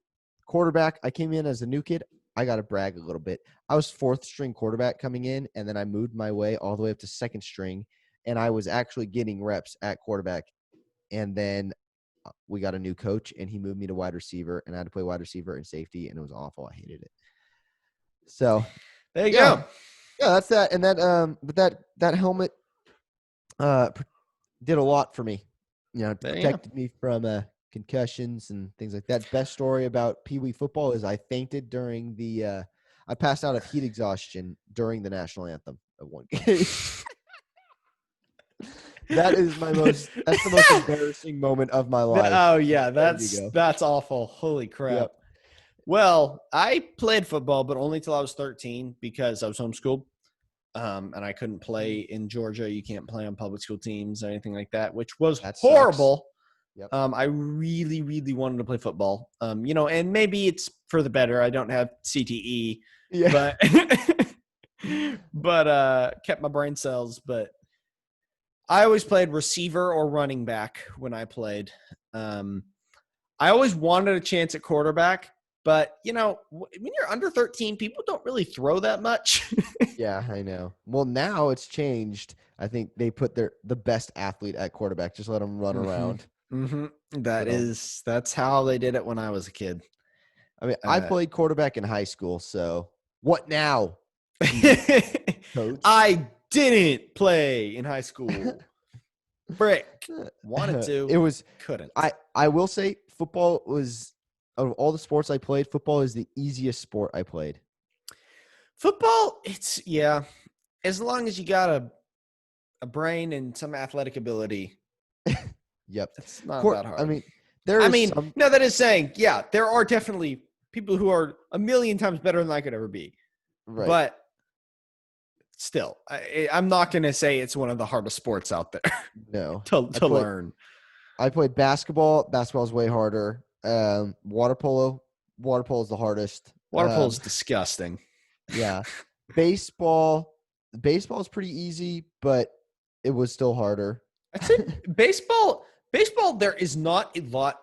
quarterback. I came in as a new kid. I got to brag a little bit. I was fourth string quarterback coming in, and then I moved my way all the way up to second string, and I was actually getting reps at quarterback. And then we got a new coach, and he moved me to wide receiver, and I had to play wide receiver and safety, and it was awful. I hated it. So, There you yeah, go. Yeah, that's that. And but that helmet pr- did a lot for me. It There you go. protected me from concussions and things like that. Best story about Pee Wee football is I fainted during I passed out of heat exhaustion during the national anthem of one game. That's the most embarrassing moment of my life. Oh yeah, There you go. that's awful. Holy crap. Yep. Well, I played football, but only till I was 13 because I was homeschooled. And I couldn't play in Georgia. You can't play on public school teams or anything like that, which was That sucks. horrible. Yep. I really, really wanted to play football. And maybe it's for the better. I don't have CTE, Yeah. but kept my brain cells. But I always played receiver or running back when I played. I always wanted a chance at quarterback, but when you're under 13, people don't really throw that much. Yeah, I know. Well, now it's changed. I think they put the best athlete at quarterback. Just let them run around. Mm-hmm. So, That's how they did it when I was a kid. I mean, I played quarterback in high school. So what now, coach? I didn't play in high school. Frick. Wanted to. It was couldn't. I will say football was, of all the sports I played, football is the easiest sport I played. Football, as long as you got a brain and some athletic ability. Yep. It's not that hard. I mean, no, that is saying, yeah, there are definitely people who are a million times better than I could ever be. Right. But still, I'm not going to say it's one of the hardest sports out there. No. to learn. I played basketball. Basketball is way harder. Water polo. Water polo is the hardest. Water polo is disgusting. Yeah. Baseball is pretty easy, but it was still harder. I'd say baseball, there is not a lot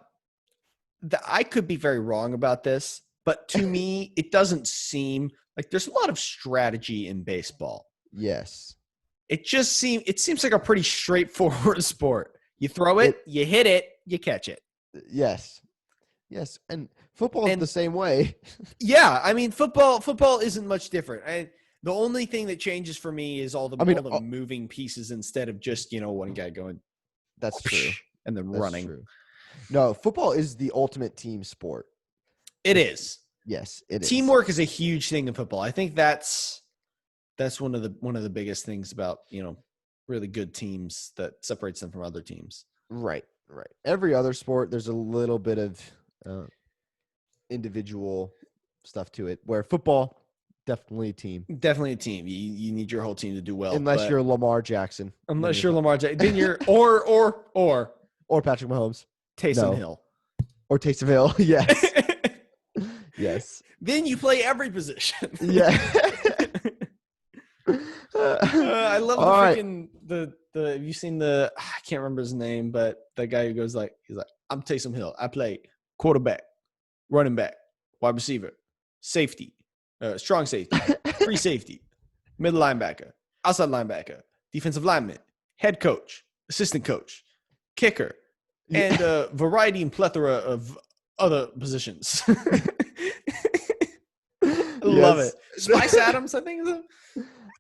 that I could be very wrong about this, but to me, it doesn't seem like there's a lot of strategy in baseball. Yes. It seems like a pretty straightforward sport. You throw it, you hit it, you catch it. Yes. Yes. And football is the same way. Yeah. I mean, football isn't much different. The only thing that changes for me is all the moving pieces instead of just, one guy going. That's true. And then That's running. True. No, football is the ultimate team sport. It is. Yes, it is. Teamwork is a huge thing in football. I think that's one of the biggest things about, really good teams that separates them from other teams. Right. Every other sport, there's a little bit of individual stuff to it, where football, definitely a team. Definitely a team. You need your whole team to do well. Unless you're Lamar Jackson. Unless you're Lamar Jackson. Then you're or Patrick Mahomes. Taysom Hill. Or Taysom Hill. Yes. Yes. Then you play every position. Yeah. I love freaking have you seen I can't remember his name, but the guy who goes he's like, I'm Taysom Hill. I play quarterback, running back, wide receiver, safety, strong safety, free safety, middle linebacker, outside linebacker, defensive lineman, head coach, assistant coach, kicker, and a variety and plethora of other positions. Love it. Spice Adams, I think is it.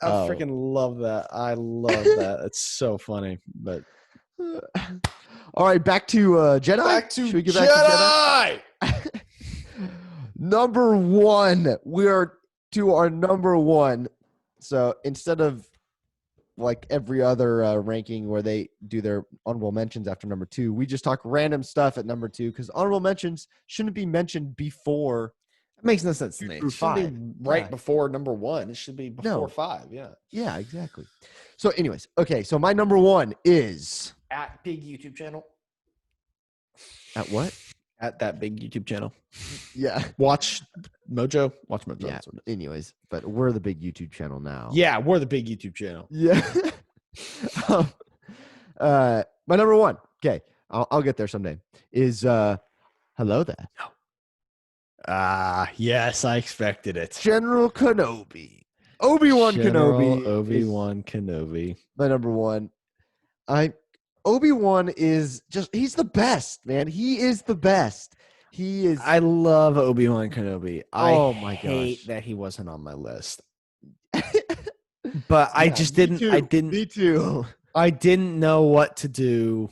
I freaking love that. I love that. It's so funny. But all right, back to Jedi. Should we get back to Jedi? Number one. We are to our number one. So instead of like every other ranking where they do their honorable mentions after number two, we just talk random stuff at number two, because honorable mentions shouldn't be mentioned before. It makes no sense to me. It should be right before number one. It should be before 5. Yeah. Yeah, exactly. So anyways, okay. So my number one is at big YouTube channel. At what? At that big YouTube channel. Yeah. Watch Mojo. Yeah. Anyways, but we're the big YouTube channel now. Yeah, we're the big YouTube channel. Yeah. My number one. Okay, I'll get there someday. Is hello there. Yes, I expected it. General Kenobi. Obi-Wan Kenobi. Obi-Wan Kenobi. My number one. Obi-Wan is he's the best, man. He is the best. He is. I love Obi-Wan Kenobi. Oh my hate gosh. that he wasn't on my list. but I Yeah, just me didn't. I too. didn't. Me too. I didn't know what to do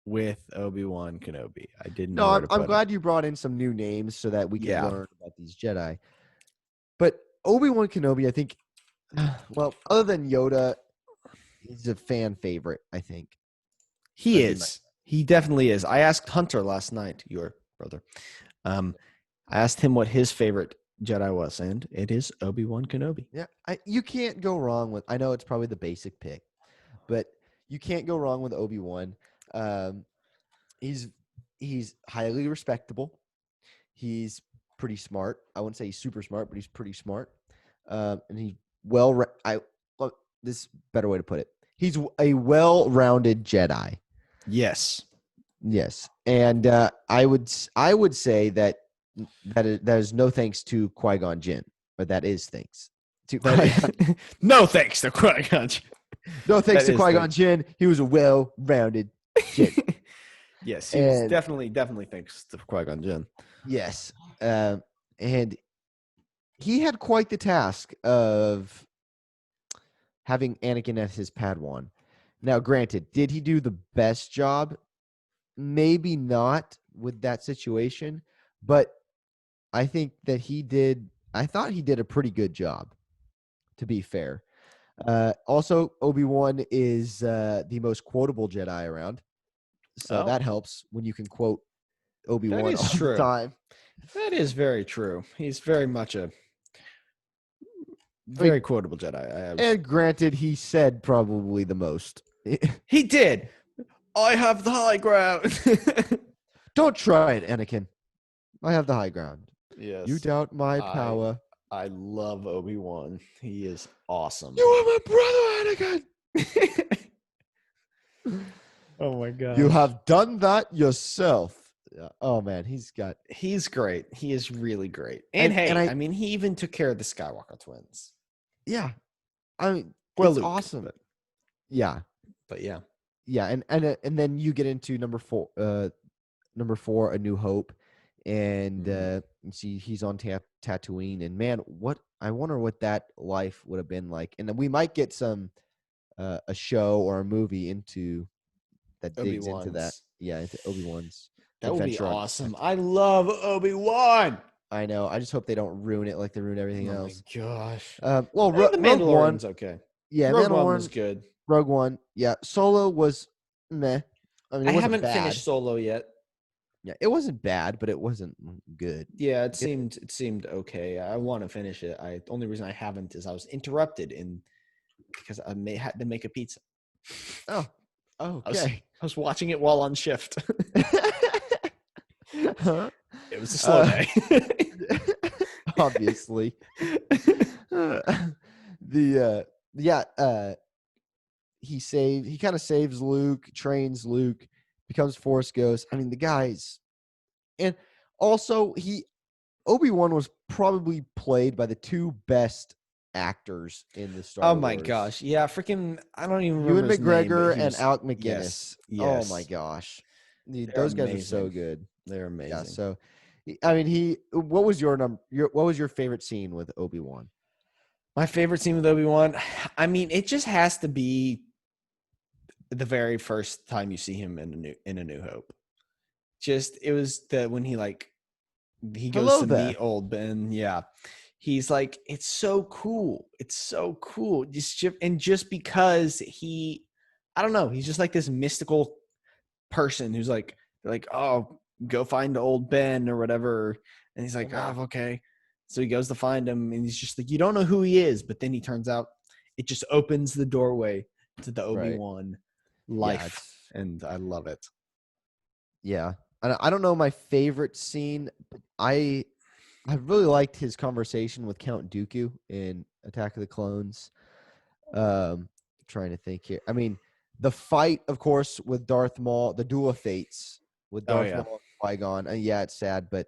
with Obi-Wan Kenobi. I didn't know No, where I'm to I'm put him. glad you brought in some new names so that we can Yeah, learn about these Jedi. But Obi-Wan Kenobi, I think, well, other than Yoda, he's a fan favorite, I think. he That'd be my is. He definitely is. I asked Hunter last night, your brother. Um, I asked him what his favorite Jedi was, and it is Obi-Wan Kenobi. yeah. You can't go wrong with. I know it's probably the basic pick, but you can't go wrong with Obi-Wan. Um, he's he's highly respectable. He's pretty smart. I wouldn't say he's super smart, but he's pretty smart. And he well. I look. This is a better way to put it. He's a well-rounded Jedi. Yes. Yes, and I would say that that is no thanks to Qui-Gon Jinn, but that is thanks to That Qui-Gon. is, no thanks to Qui-Gon. No thanks That to is Qui-Gon thanks. Jinn. He was a well-rounded Jedi. Yes, he was And definitely thanks to Qui-Gon Jinn. yes, and he had quite the task of having Anakin as his Padawan. Now, granted, did he do the best job? Maybe not with that situation, but I think that he did. I thought he did a pretty good job, to be fair. Also, Obi-Wan is the most quotable Jedi around, so Oh, that helps when you can quote that Obi-Wan is all the true. time. That is very true. He's very much a I mean, very quotable Jedi. I have. and granted, he said probably the most. He did. I have the high ground. Don't try it, Anakin. I have the high ground. You Yes, doubt my I power. I love Obi-Wan. He is awesome. You are my brother, Anakin. Oh my You gosh. have done that yourself. Yeah. Oh man, he's got He's great. He is really great. And and hey, I I mean, he even took care of the Skywalker twins. yeah. I mean, Well, it's Luke, awesome. Yeah, but yeah. yeah, and then you get into number four, A New Hope, and Mhm. you see he's on Tatooine, and man, what I wonder what that life would have been like, and then we might get some a show or a movie into that digs into that, Obi-Wan's. yeah, into Obi-Wan's That would be adventure on awesome. Tatooine. I love Obi-Wan. I know. I just hope they don't ruin it like they ruin everything Oh my else. gosh. Well, The Rogue One, Mandalorian's okay. yeah, Rogue One was Mandalorian, good. Rogue One, yeah. Solo was meh. I mean, I it wasn't haven't bad. finished Solo yet. Yeah, it wasn't bad, but it wasn't good. Yeah, it It, seemed okay. I want to finish it. I only reason I haven't is I was interrupted in because had to make a pizza. oh, I was okay. I was watching it while on shift. Huh? It was a slow Uh, day. obviously. Yeah, he kind of saves Luke, trains Luke, becomes Force Ghost. I mean, the guys, and also Obi-Wan was probably played by the two best actors in the Oh Star my Wars. gosh. Yeah, freaking I don't even remember Ewan his name, but McGregor he and was Alec yes, McGinnis. Oh my yes. gosh. Dude, They're those guys are so amazing. good. They're Yeah, amazing. so I mean what was what was your favorite scene with Obi-Wan? My favorite scene with Obi-Wan, I mean, it just has to be the very first time you see him in a New Hope. Just it was the when he goes Hello to meet there. old Ben. Yeah. He's like, it's so cool. It's so cool. Just because I don't know, he's just like this mystical person who's like, they're like, oh, go find old Ben or whatever. And he's like, Uh-huh. oh, okay. So he goes to find him and he's just like, you don't know who he is. But then he turns out it just opens the doorway to the Right. Obi-Wan Yeah, life. it's And I love it. yeah. I don't know my favorite scene, but I really liked his conversation with Count Dooku in Attack of the Clones. Trying to think here. I mean, the fight, of course, with Darth Maul, the Duel of Fates with Oh, Darth yeah. Maul and Qui-Gon. Yeah, it's sad, but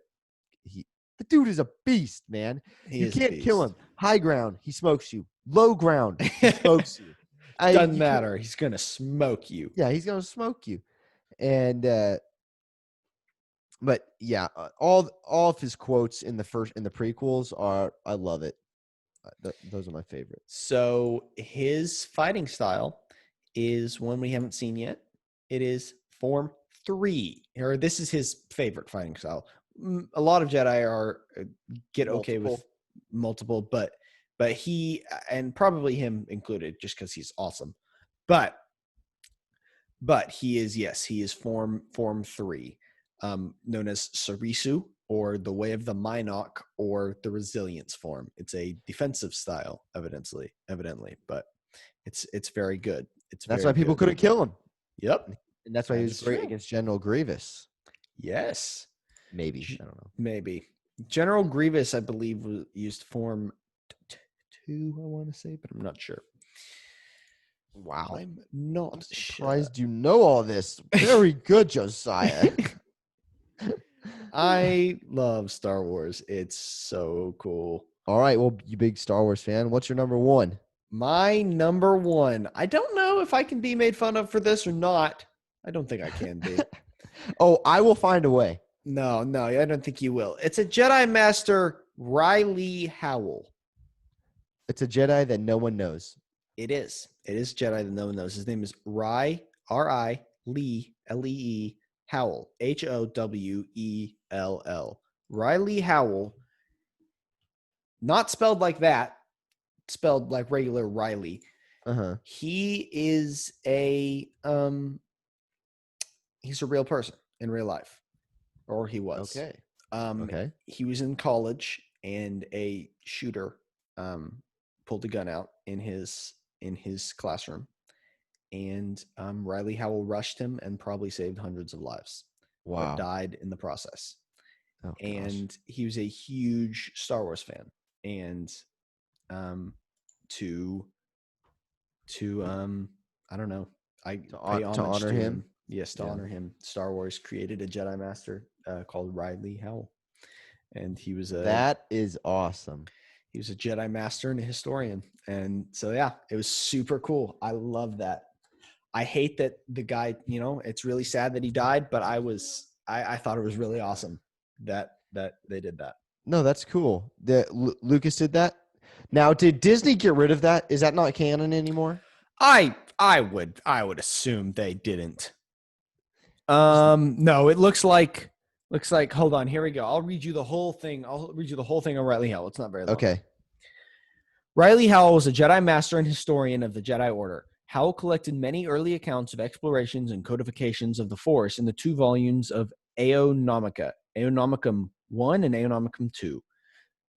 the dude is a beast, man. He You is a can't kill beast. him. High ground, he smokes you. Low ground, he smokes you. Doesn't You can't. matter. He's going to smoke you. Yeah, he's gonna smoke you. And but yeah, all of his quotes in the prequels are I love it. Those are my favorite. So his fighting style is one we haven't seen yet. It is Form 3, or this is his favorite fighting style. A lot of Jedi are get okay with multiple, but he, and probably him included, just because he's awesome. But he is Form 3, known as Sarisu, or the Way of the Minok, or the Resilience form. It's a defensive style, evidently, but it's very good. That's why people couldn't kill him. Yep. And that's why he was great against General Grievous. Yes. Maybe. I don't know. Maybe. General Grievous, I believe, used Form 2, I want to say, but I'm not sure. Wow. I'm not surprised you know all this. Very good, Josiah. I love Star Wars. It's so cool. All right. Well, you big Star Wars fan. What's your number one? My number one. I don't know if I can be made fun of for this or not. I don't think I can be. Oh, I will find a way. No, I don't think you will. It's a Jedi Master, Riley Howell. It's a Jedi that no one knows. It is. It is Jedi that no one knows. His name is R-I, Lee, L-E-E, Howell, Howell. Riley Howell. Not spelled like that. Spelled like regular Riley. He is he's a real person in real life, or he was. Okay. He was in college, and a shooter pulled a gun out in his classroom, and Riley Howell rushed him and probably saved hundreds of lives. Wow. But died in the process. Oh, and he was a huge Star Wars fan, and to I don't know, to honor him. Yes, to honor him, Star Wars created a Jedi Master called Riley Howell, and he was that is awesome. He was a Jedi Master and a historian, and so yeah, it was super cool. I love that. I hate that the guy, it's really sad that he died, but I thought it was really awesome that they did that. No, that's cool. Lucas did that. Now, did Disney get rid of that? Is that not canon anymore? I would assume they didn't. No, it looks like. Hold on, here we go. I'll read you the whole thing. on Riley Howell. It's not very long. Okay. Riley Howell was a Jedi Master and historian of the Jedi Order. Howell collected many early accounts of explorations and codifications of the Force in the 2 volumes of Aeonomica, Aeonomicum 1 and Aeonomicum 2,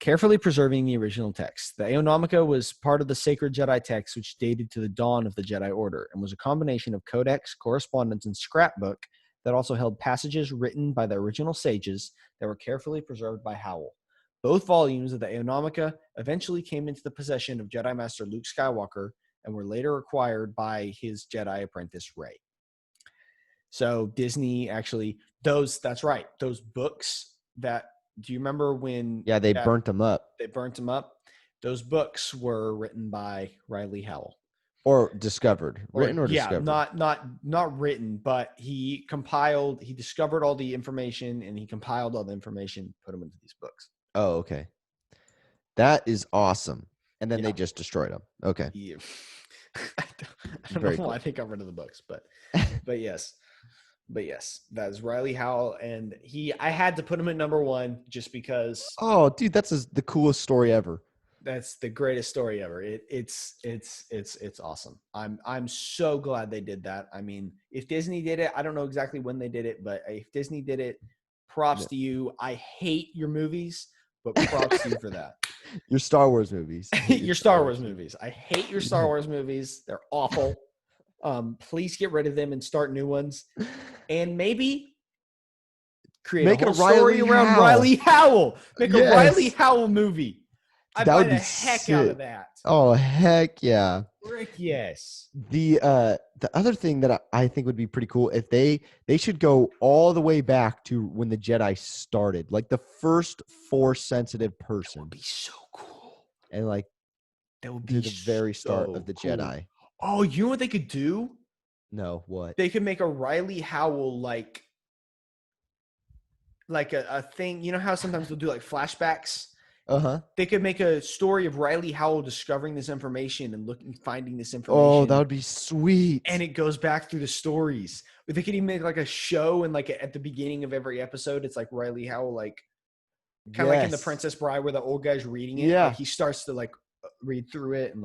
carefully preserving the original text. The Aeonomica was part of the sacred Jedi text, which dated to the dawn of the Jedi Order, and was a combination of codex, correspondence, and scrapbook that also held passages written by the original sages that were carefully preserved by Howell. Both volumes of the Aeonomica eventually came into the possession of Jedi Master Luke Skywalker and were later acquired by his Jedi apprentice Rey. So Disney actually, that's right, those books that, do you remember when? Yeah, they burnt them up. They burnt them up. Those books were written by Riley Howell. Or discovered. Written or discovered? Yeah, not written, but he discovered all the information, and he compiled all the information, put them into these books. Oh, okay. That is awesome. And then they just destroyed them. Okay. Yeah. I don't know why I think I read the books, but yes. But yes, that is Riley Howell, and I had to put him at number one just because. Oh, dude, that's the coolest story ever. That's the greatest story ever. It's awesome. I'm so glad they did that. I mean, if Disney did it, I don't know exactly when they did it, but if Disney did it, props to you. I hate your movies, but props to you for that. Your Star Wars movies. Your Star Wars movies. I hate your Star Wars movies. They're awful. Please get rid of them and start new ones, and maybe create a whole story around Riley Howell. Make a Riley Howell movie. I'd buy the heck out of that. Oh, heck yeah. Frick yes. The other thing that I think would be pretty cool, if they should go all the way back to when the Jedi started, like the first Force sensitive person. That would be so cool. And like that would be the very start of the cool. Jedi. Oh, you know what they could do? No, what? They could make a Riley Howell like a thing. You know how sometimes they'll do like flashbacks Uh-huh. They could make a story of Riley Howell discovering this information and finding this Oh, that information, would be sweet. and it goes back through the stories. But they could even make like a show, and like at the beginning of every episode, it's like Riley Howell, like kind of like in The Yes. Princess Bride, where the old guy's reading it. Yeah. Like he starts to like read through it,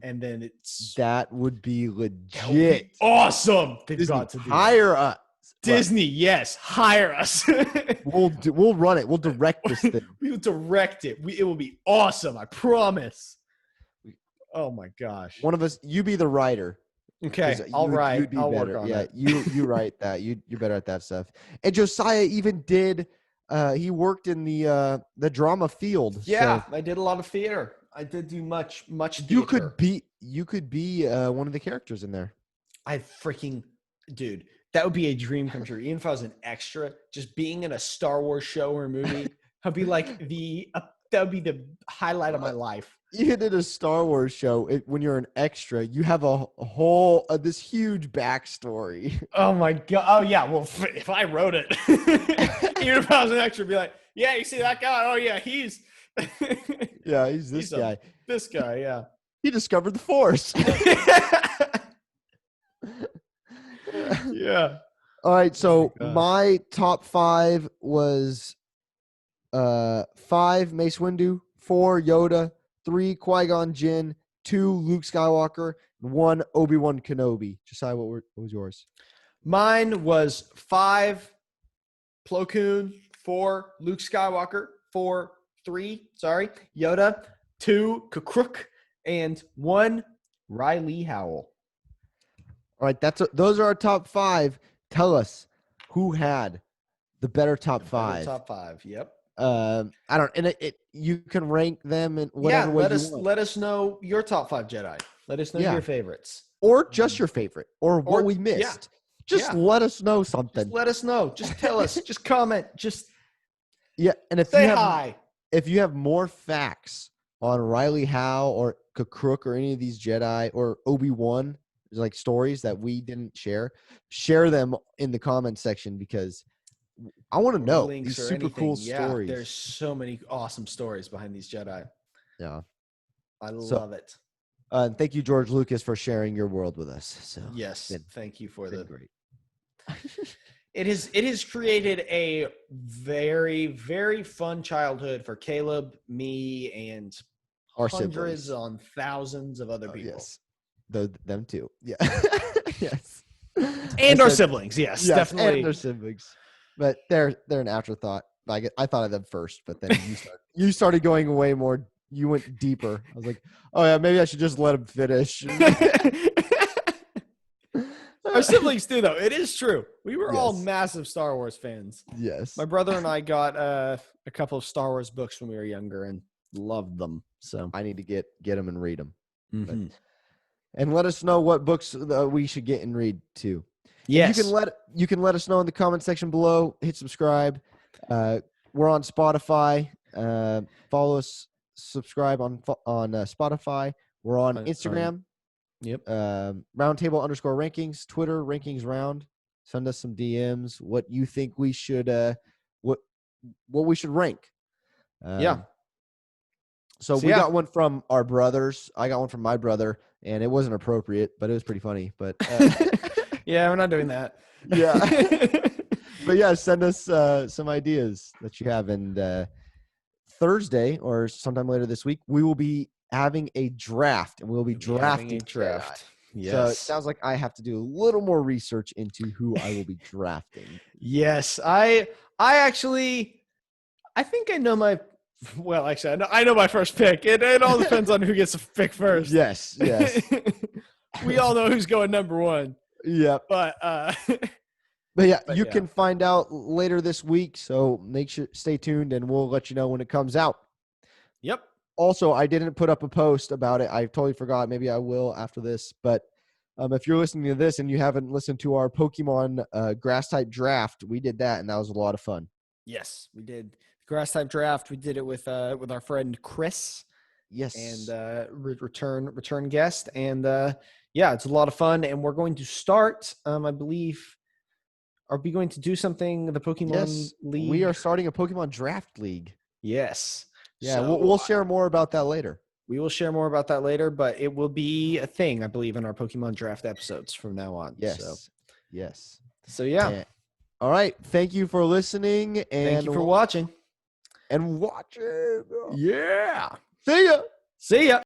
and then it's That would be that would legit. be awesome. They've Disney, got to do that. hire us. Disney, yes, hire us. We'll run it. We'll direct this thing. We will direct it. It will be awesome. I promise. Oh my gosh. One of us, you be the writer. Okay, 'Cause I'll you'd write. be I'll better. work on Yeah, it. you write that. You're better at that stuff. And Josiah even did. He worked in the drama field. Yeah, So I did a lot of theater. I did do much theater. you could be one of the characters in there. I freaking dude, that would be a dream come true. Even if I was an extra, just being in a Star Wars show or movie, I'd be like that would be the highlight of my life. Even in a Star Wars show, when you're an extra, you have a whole this huge backstory. Oh my god! Oh yeah. Well, if I wrote it, even if I was an extra, I'd be like, yeah, you see that guy? Oh yeah, he's Yeah, he's this guy. This guy, yeah. He discovered the Force. Yeah. All right, so gosh. my top 5 was 5 Mace Windu, 4 Yoda, 3 Qui-Gon Jinn, 2 Luke Skywalker, and 1 Obi-Wan Kenobi. Josiah, what was yours? Mine was 5 Plo Koon, 4 Luke Skywalker, 3 Yoda, 2 Kakruk, and 1 Riley Howell. All right, those are our top 5. Tell us who had the better top 5. Top 5. Yep. I don't, and you can rank them in whatever way you want. Let us know your top 5 Jedi. Let us know your favorites, or just your favorite, or what we missed. Yeah. Just let us know something. Just let us know. Just tell us. Just comment. Just and if say you have, hi. If you have more facts on Riley Howe or Kakruk or any of these Jedi or Obi-Wan, like stories that we didn't share them in the comment section, because I want to know these super cool stories. There's so many awesome stories behind these Jedi. Yeah. I love it. And thank you, George Lucas, for sharing your world with us. So yes, thank you for the great. It has created a very, very fun childhood for Caleb, me, and our hundreds siblings. On thousands of other people. Yes. Them too. Yeah. Yes. And our siblings. Yes, definitely. And their siblings. But they're an afterthought. I thought of them first, but then you started going way more. You went deeper. I was like, oh yeah, maybe I should just let them finish. Our siblings too, though. It is true. We were all massive Star Wars fans. Yes. My brother and I got a couple of Star Wars books when we were younger and loved them. So I need to get them and read them. Mm-hmm. And let us know what books we should get and read too. Yes. You can let us know in the comment section below. Hit subscribe. We're on Spotify. Follow us. Subscribe on Spotify. We're on Instagram. Yep. Roundtable_rankings. Twitter rankings round. Send us some DMs. What you think we should what we should rank. So we got one from our brothers. I got one from my brother, and it wasn't appropriate, but it was pretty funny. But yeah, we're not doing that. Yeah. But yeah, send us some ideas that you have. And Thursday or sometime later this week, we will be having a draft, and we'll be drafting a draft. Jedi. Yes. So it sounds like I have to do a little more research into who I will be drafting. Yes, I think I know my. Well, actually, I know my first pick. It all depends on who gets to pick first. Yes. We all know who's going number 1. Yeah. But yeah, you can find out later this week. So make sure stay tuned, and we'll let you know when it comes out. Yep. Also, I didn't put up a post about it. I totally forgot. Maybe I will after this. But if you're listening to this and you haven't listened to our Pokemon grass type draft, we did that, and that was a lot of fun. Yes, we did. Grass type draft. We did it with our friend Chris. Yes. And return guest. And it's a lot of fun. And we're going to start, I believe, are we going to do something, the Pokemon League? We are starting a Pokemon draft league. Yes. Yeah, So we'll share more about that later. we will share more about that later, but it will be a thing, I believe, in our Pokemon draft episodes from now on. Yes. Yes. So yeah. And, all right. Thank you for listening Thank you for watching. and watching. Yeah. See ya. See ya.